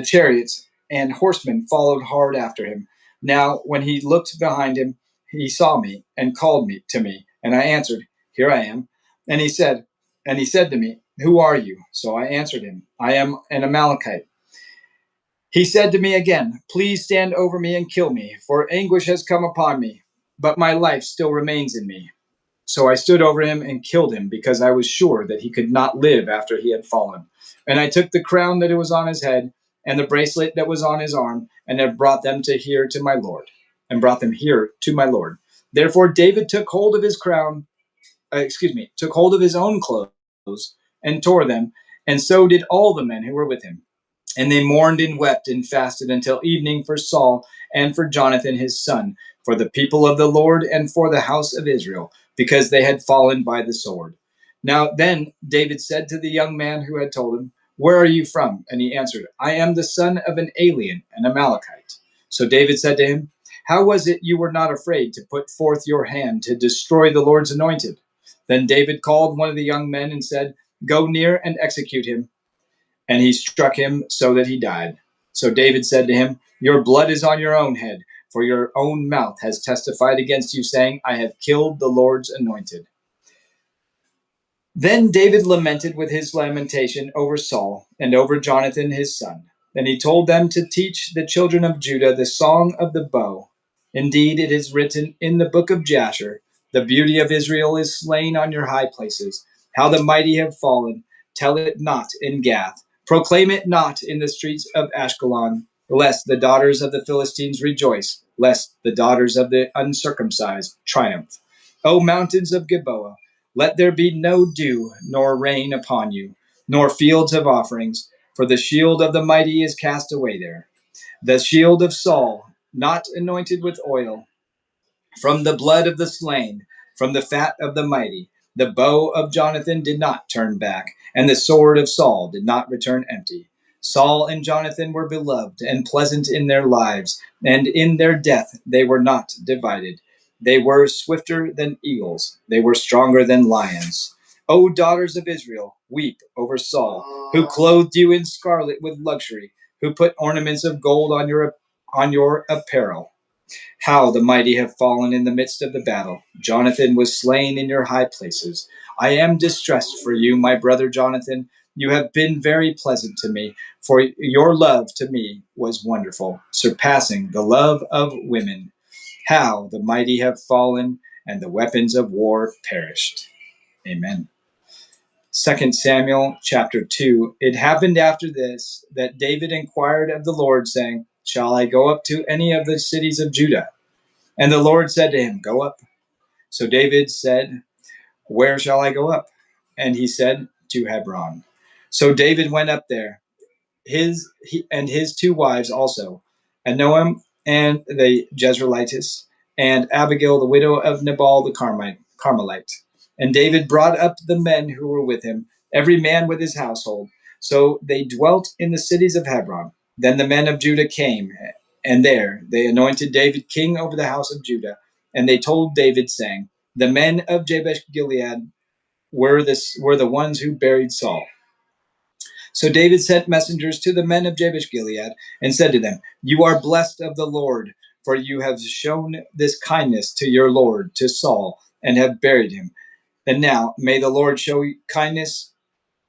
S1: chariots and horsemen followed hard after him. Now when he looked behind him, he saw me and called me to me, and I answered, Here I am. And he said to me, Who are you? So I answered him, I am an Amalekite. He said to me again, Please stand over me and kill me, for anguish has come upon me, but my life still remains in me. So I stood over him and killed him, because I was sure that he could not live after he had fallen. And I took the crown that was on his head and the bracelet that was on his arm, and have brought them to my Lord, and brought them here to my Lord. Therefore David took hold of his took hold of his own clothes and tore them, and so did all the men who were with him. And they mourned and wept and fasted until evening for Saul and for Jonathan his son, for the people of the Lord and for the house of Israel, because they had fallen by the sword. Now then David said to the young man who had told him, Where are you from? And he answered, I am the son of an alien, an Amalekite. So David said to him, How was it you were not afraid to put forth your hand to destroy the Lord's anointed? Then David called one of the young men and said, Go near and execute him. And he struck him so that he died. So David said to him, Your blood is on your own head, for your own mouth has testified against you, saying, I have killed the Lord's anointed. Then David lamented with his lamentation over Saul and over Jonathan his son. And he told them to teach the children of Judah the song of the bow. Indeed, it is written in the book of Jasher, The beauty of Israel is slain on your high places. How the mighty have fallen. Tell it not in Gath. Proclaim it not in the streets of Ashkelon, lest the daughters of the Philistines rejoice, lest the daughters of the uncircumcised triumph. O mountains of Gilboa, let there be no dew nor rain upon you, nor fields of offerings, for the shield of the mighty is cast away there. The shield of Saul, not anointed with oil, from the blood of the slain, from the fat of the mighty. The bow of Jonathan did not turn back, and the sword of Saul did not return empty. Saul and Jonathan were beloved and pleasant in their lives, and in their death they were not divided. They were swifter than eagles, they were stronger than lions. O daughters of Israel, weep over Saul, who clothed you in scarlet with luxury, who put ornaments of gold on your apparel. How the mighty have fallen in the midst of the battle. Jonathan was slain in your high places. I am distressed for you, my brother Jonathan. You have been very pleasant to me, for your love to me was wonderful, surpassing the love of women. How the mighty have fallen, and the weapons of war perished. Amen. 2 Samuel chapter 2. It happened after this that David inquired of the Lord, saying, Shall I go up to any of the cities of Judah? And the Lord said to him, Go up. So David said, Where shall I go up? And he said, To Hebron. So David went up there, his 2 wives also, and and the Jezreelitess, and Abigail, the widow of Nabal the Carmelite. And David brought up the men who were with him, every man with his household. So they dwelt in the cities of Hebron. Then the men of Judah came, and there they anointed David king over the house of Judah. And they told David, saying, the men of Jabesh Gilead were the ones who buried Saul. So David sent messengers to the men of Jabesh Gilead and said to them, you are blessed of the Lord, for you have shown this kindness to your Lord, to Saul, and have buried him. And now may the Lord show kindness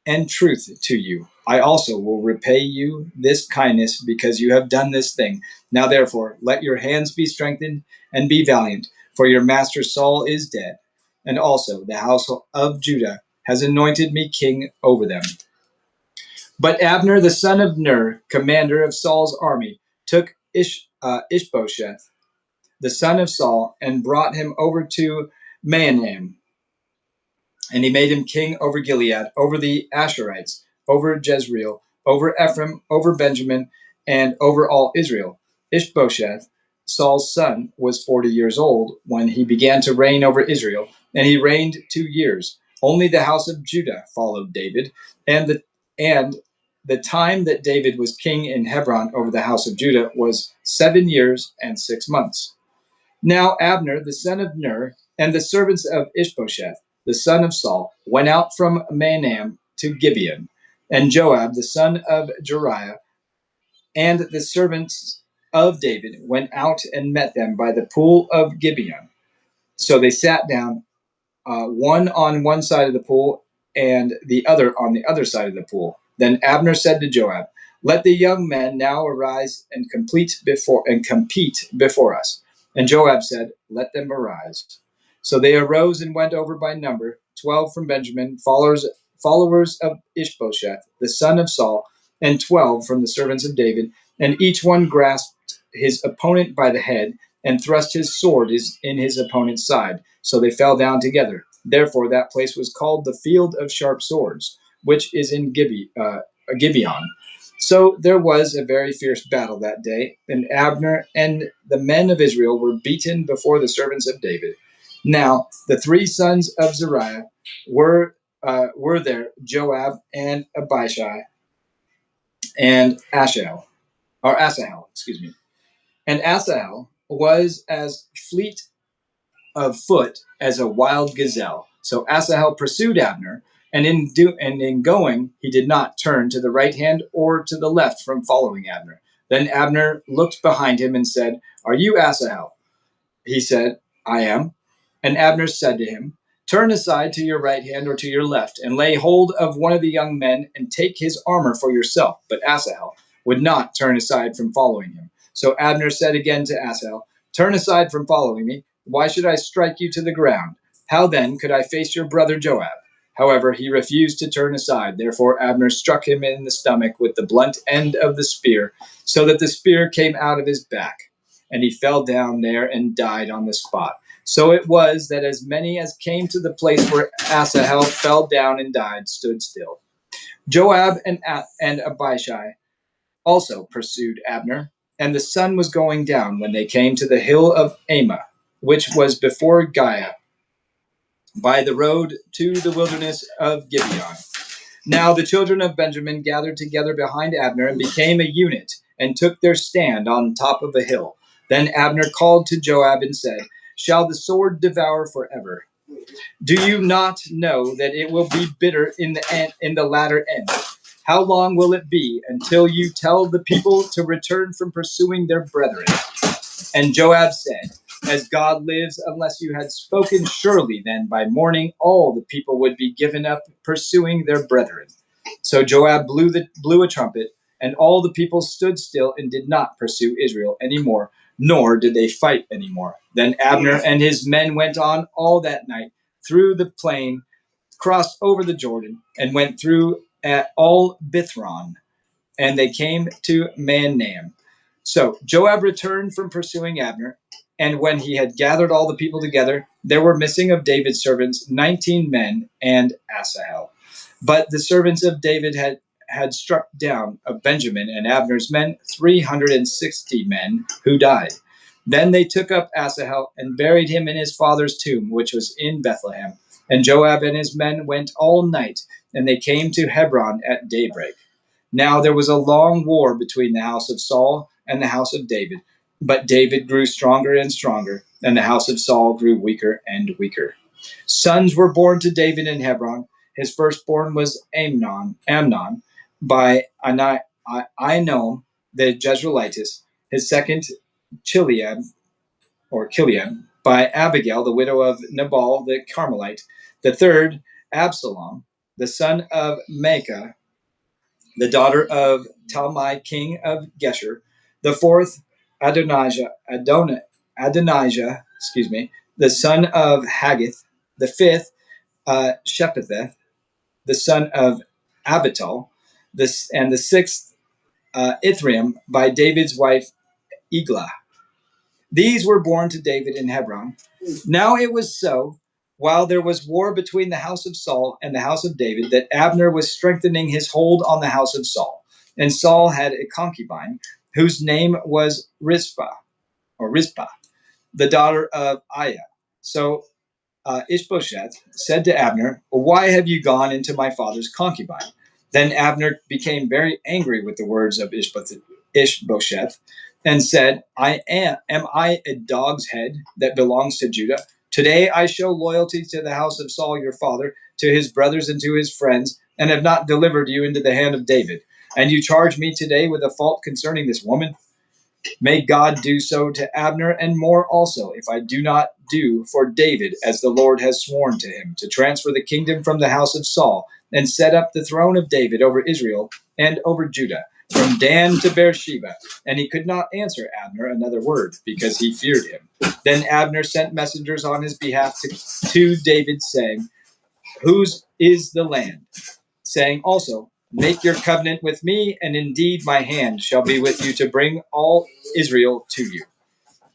S1: and truth to you. I also will repay you this kindness because you have done this thing. Now therefore, let your hands be strengthened and be valiant, for your master Saul is dead. And also the house of Judah has anointed me king over them. But Abner, the son of Ner, commander of Saul's army, took Ishbosheth, the son of Saul, and brought him over to Mahanaim. And he made him king over Gilead, over the Asherites, over Jezreel, over Ephraim, over Benjamin, and over all Israel. Ishbosheth, Saul's son, was 40 years old when he began to reign over Israel, and he reigned 2 years. Only the house of Judah followed David, and the time that David was king in Hebron over the house of Judah was 7 years and 6 months. Now Abner, the son of Ner, and the servants of Ishbosheth, the son of Saul, went out from Mahanaim to Gibeon. And Joab, the son of Jeruiah, and the servants of David went out and met them by the pool of Gibeon. So they sat down, one on one side of the pool and the other on the other side of the pool. Then Abner said to Joab, let the young men now arise and compete before us. And Joab said, let them arise. So they arose and went over by number, 12 from Benjamin, followers of Ishbosheth, the son of Saul, and 12 from the servants of David. And each one grasped his opponent by the head and thrust his sword in his opponent's side. So they fell down together. Therefore that place was called the Field of Sharp Swords, which is in Gibeon. So there was a very fierce battle that day, and Abner and the men of Israel were beaten before the servants of David. Now the three sons of Zeruiah were there, Joab and Abishai and Asahel. And Asahel was as fleet of foot as a wild gazelle. So Asahel pursued Abner, and in going he did not turn to the right hand or to the left from following Abner. Then Abner looked behind him and said, are you Asahel? He said, I am. And Abner said to him, turn aside to your right hand or to your left, and lay hold of one of the young men, and take his armor for yourself. But Asahel would not turn aside from following him. So Abner said again to Asahel, turn aside from following me. Why should I strike you to the ground? How then could I face your brother Joab? However, he refused to turn aside. Therefore Abner struck him in the stomach with the blunt end of the spear, so that the spear came out of his back. And he fell down there and died on the spot. So it was that as many as came to the place where Asahel fell down and died stood still. Joab and Abishai also pursued Abner, and the sun was going down when they came to the hill of Ammah, which was before Giah, by the road to the wilderness of Gibeon. Now the children of Benjamin gathered together behind Abner and became a unit, and took their stand on top of a hill. Then Abner called to Joab and said, shall the sword devour forever? Do you not know that it will be bitter in the latter end? How long will it be until you tell the people to return from pursuing their brethren? And Joab said, as God lives, unless you had spoken, surely then by morning all the people would be given up pursuing their brethren. So Joab blew a trumpet, and all the people stood still and did not pursue Israel anymore, nor did they fight anymore. Then Abner and his men went on all that night through the plain, crossed over the Jordan, and went through at all Bithron, and they came to Mahanaim. So Joab returned from pursuing Abner, and when he had gathered all the people together, there were missing of David's servants 19 men and Asahel. But the servants of David had struck down of Benjamin and Abner's men 360 men who died. Then they took up Asahel and buried him in his father's tomb, which was in Bethlehem. And Joab and his men went all night, and they came to Hebron at daybreak. Now there was a long war between the house of Saul and the house of David. But David grew stronger and stronger, and the house of Saul grew weaker and weaker. Sons were born to David in Hebron. His firstborn was Amnon by Ainom the Jezreelitess. His second, Chileab by Abigail, the widow of Nabal the Carmelite. The third, Absalom, the son of Maacah, the daughter of Talmai, king of Geshur. The fourth, Adonijah, the son of Haggith. The fifth, Shephetheth, the son of Abital. And the sixth, Ithream, by David's wife Eglah. These were born to David in Hebron. Now it was so, while there was war between the house of Saul and the house of David, that Abner was strengthening his hold on the house of Saul. And Saul had a concubine whose name was Rizpah, the daughter of Aiah. So Ishbosheth said to Abner, "Why have you gone into my father's concubine?" Then Abner became very angry with the words of Ishbosheth and said, Am I a dog's head that belongs to Judah? Today I show loyalty to the house of Saul your father, to his brothers and to his friends, and have not delivered you into the hand of David. And you charge me today with a fault concerning this woman? May God do so to Abner and more also, if I do not do for David as the Lord has sworn to him, to transfer the kingdom from the house of Saul and set up the throne of David over Israel and over Judah, from Dan to Beersheba. And he could not answer Abner another word, because he feared him. Then Abner sent messengers on his behalf to David, saying, "Whose is the land?" Saying also, "Make your covenant with me, and indeed my hand shall be with you to bring all Israel to you."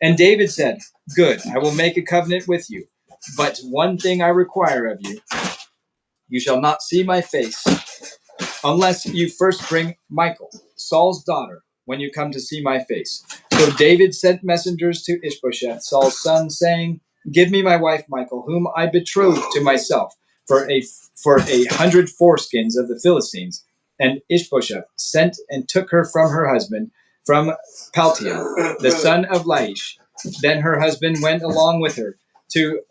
S1: And David said, "Good, I will make a covenant with you. But one thing I require of you: you shall not see my face unless you first bring Michal, Saul's daughter, when you come to see my face." So David sent messengers to Ishbosheth, Saul's son, saying, "Give me my wife Michal, whom I betrothed to myself, for 100 foreskins of the Philistines." And Ishbosheth sent and took her from her husband, from Paltiel, the son of Laish. Then her husband went along with her to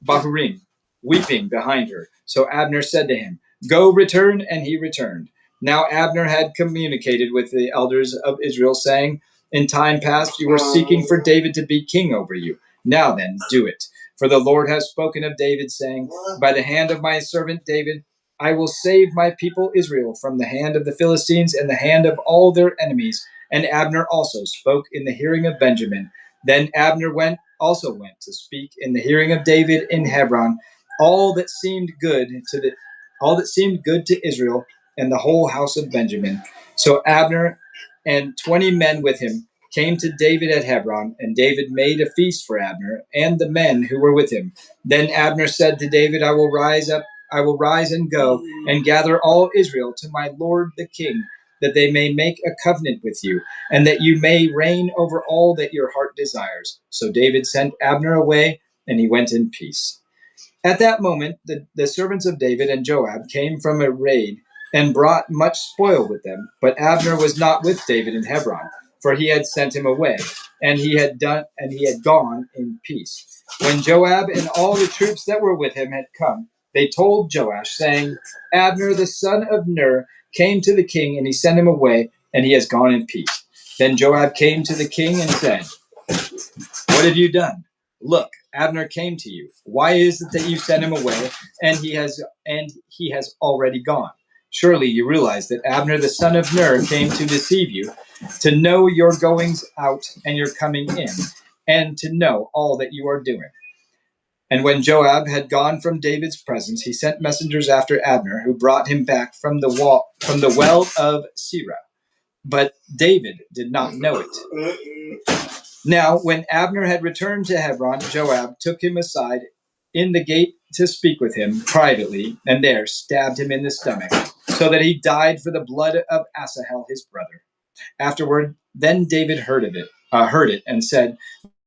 S1: Bahurim, weeping behind her. So Abner said to him, "Go, return," and he returned. Now Abner had communicated with the elders of Israel, saying, "In time past you were seeking for David to be king over you. Now then, do it. For the Lord has spoken of David, saying, by the hand of my servant David, I will save my people Israel from the hand of the Philistines and the hand of all their enemies." And Abner also spoke in the hearing of Benjamin. Then Abner also went to speak in the hearing of David in Hebron all that seemed good to Israel and the whole house of Benjamin. So Abner and 20 men with him came to David at Hebron, and David made a feast for Abner and the men who were with him. Then Abner said to David, I will rise and go and gather all Israel to my lord the king, that they may make a covenant with you, and that you may reign over all that your heart desires. So David sent Abner away, and he went in peace. At that moment, the servants of David and Joab came from a raid and brought much spoil with them. But Abner was not with David in Hebron, for he had sent him away, and he had gone in peace. When Joab and all the troops that were with him had come, they told Joash, saying, Abner the son of Ner came to the king, and he sent him away, and he has gone in peace. Then Joab came to the king and said, What have you done? Look, Abner came to you. Why is it that you sent him away, and he has already gone? Surely you realize that Abner the son of Ner came to deceive you, to know your goings out and your coming in, and to know all that you are doing. And when Joab had gone from David's presence, he sent messengers after Abner, who brought him back from the well of Sirah. But David did not know it. Now, when Abner had returned to Hebron, Joab took him aside in the gate to speak with him privately, and there stabbed him in the stomach. so that he died for the blood of Asahel his brother. Afterward, then David heard it, and said,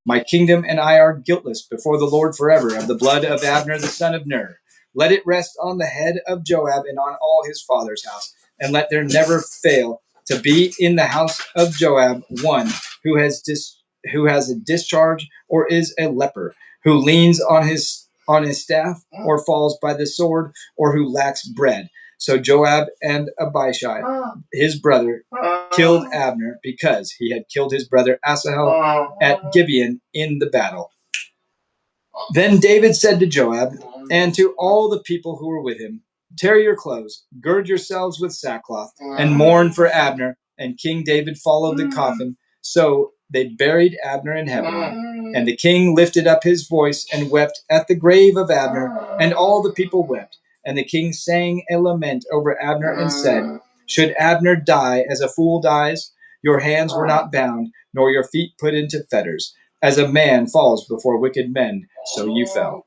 S1: "My kingdom and I are guiltless before the Lord forever of the blood of Abner the son of Ner. Let it rest on the head of Joab and on all his father's house, and let there never fail to be in the house of Joab one who has a discharge or is a leper, who leans on his staff or falls by the sword, or who lacks bread." So Joab and Abishai, his brother, killed Abner because he had killed his brother Asahel at Gibeon in the battle. Then David said to Joab and to all the people who were with him, "Tear your clothes, gird yourselves with sackcloth, and mourn for Abner." And King David followed the coffin. So they buried Abner in Hebron. And the king lifted up his voice and wept at the grave of Abner, and all the people wept. And the king sang a lament over Abner and said, "Should Abner die as a fool dies? Your hands were not bound, nor your feet put into fetters. As a man falls before wicked men, so you fell."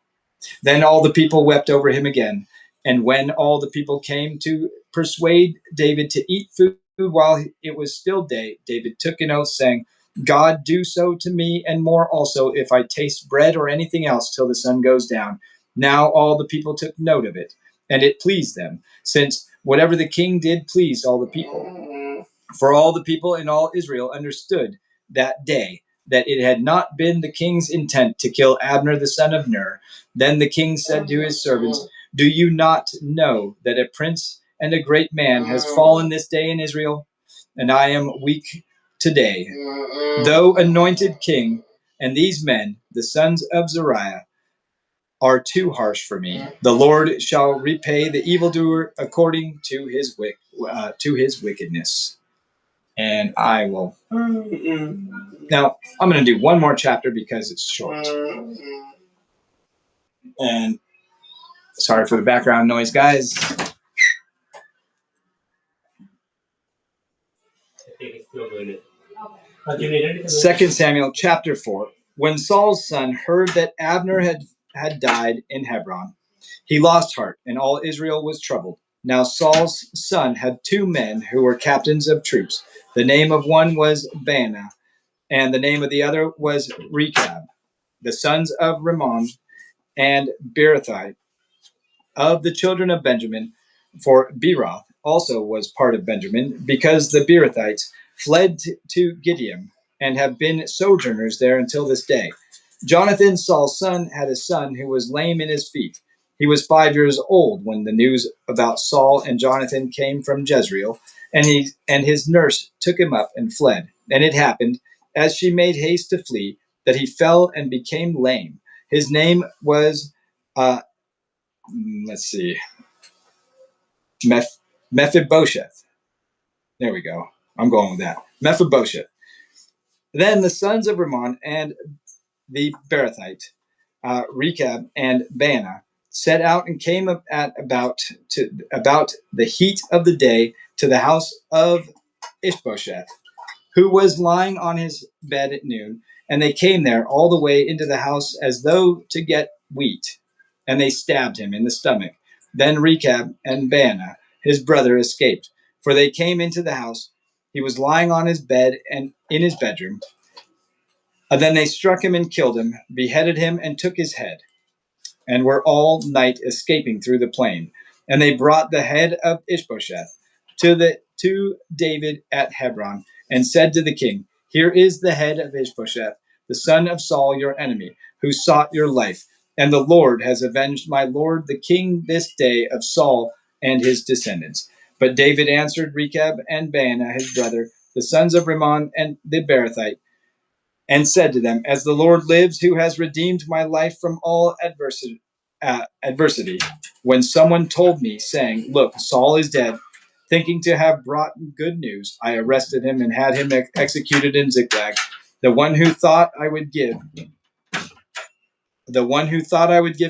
S1: Then all the people wept over him again. And when all the people came to persuade David to eat food while it was still day, David took an oath, saying, "God do so to me and more also, if I taste bread or anything else till the sun goes down." Now all the people took note of it, and it pleased them, since whatever the king did pleased all the people. For all the people in all Israel understood that day that it had not been the king's intent to kill Abner the son of Ner. Then the king said to his servants, "Do you not know that a prince and a great man has fallen this day in Israel? And I am weak today, though anointed king, and these men, the sons of Zeruiah, are too harsh for me. The Lord shall repay the evildoer according to his wickedness." And I will. Now, I'm going to do one more chapter because it's short. And sorry for the background noise, guys. Second Samuel chapter 4. When Saul's son heard that Abner had died in Hebron, he lost heart, and all Israel was troubled. Now Saul's son had two men who were captains of troops. The name of one was Baanah, and the name of the other was Rechab, the sons of Rimmon and Beerothite of the children of Benjamin. For Beeroth also was part of Benjamin, because the Beerothites fled to Gideon and have been sojourners there until this day. Jonathan, Saul's son, had a son who was lame in his feet. He was 5 years old when the news about Saul and Jonathan came from Jezreel, and his nurse took him up and fled. And it happened, as she made haste to flee, that he fell and became lame. His name was, Mephibosheth. There we go. I'm going with that. Mephibosheth. Then the sons of Rimmon and the Beerothite, Rechab and Baanah, set out and came at about the heat of the day to the house of Ishbosheth, who was lying on his bed at noon. And they came there all the way into the house as though to get wheat, and they stabbed him in the stomach. Then Rechab and Baanah, his brother, escaped, for they came into the house. He was lying on his bed and in his bedroom. Then they struck him and killed him, beheaded him and took his head, and were all night escaping through the plain. And they brought the head of Ishbosheth to David at Hebron, and said to the king, "Here is the head of Ishbosheth, the son of Saul your enemy, who sought your life. And the Lord has avenged my lord the king this day of Saul and his descendants." But David answered Rechab and Baanah his brother, the sons of Rimmon and the Beerothite, and said to them, "As the Lord lives, who has redeemed my life from all adversity, when someone told me, saying, 'Look, Saul is dead,' thinking to have brought good news, I arrested him and had him executed in Ziklag. The one who thought I would give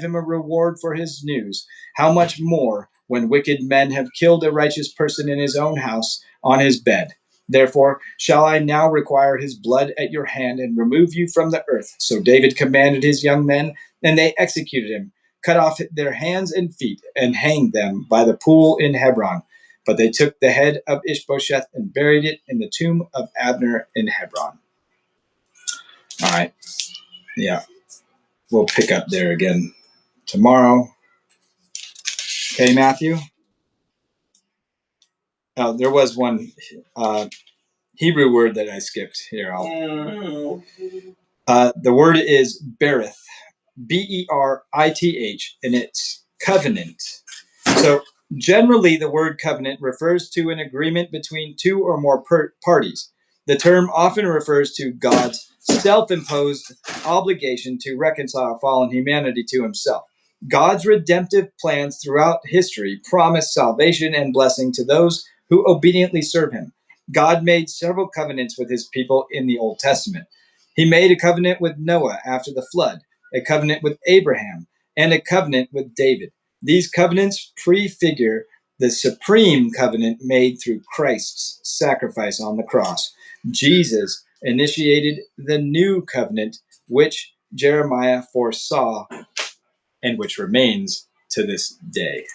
S1: him a reward for his news, how much more when wicked men have killed a righteous person in his own house on his bed? Therefore shall I now require his blood at your hand and remove you from the earth." So David commanded his young men, and they executed him, cut off their hands and feet, and hanged them by the pool in Hebron. But they took the head of Ishbosheth and buried it in the tomb of Abner in Hebron. All right. Yeah. We'll pick up there again tomorrow. Okay, Matthew? Oh, there was one Hebrew word that I skipped here. The word is berith, Berith, and it's covenant. So generally, the word covenant refers to an agreement between two or more parties. The term often refers to God's self-imposed obligation to reconcile fallen humanity to himself. God's redemptive plans throughout history promise salvation and blessing to those who obediently serve him. God made several covenants with his people in the Old Testament. He made a covenant with Noah after the flood, a covenant with Abraham, and a covenant with David. These covenants prefigure the supreme covenant made through Christ's sacrifice on the cross. Jesus initiated the new covenant, which Jeremiah foresaw and which remains to this day.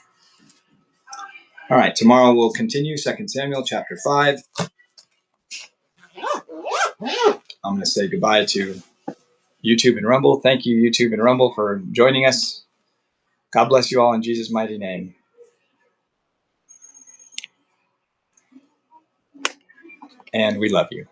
S1: All right, tomorrow we'll continue 2 Samuel chapter 5. I'm going to say goodbye to YouTube and Rumble. Thank you, YouTube and Rumble, for joining us. God bless you all in Jesus' mighty name. And we love you.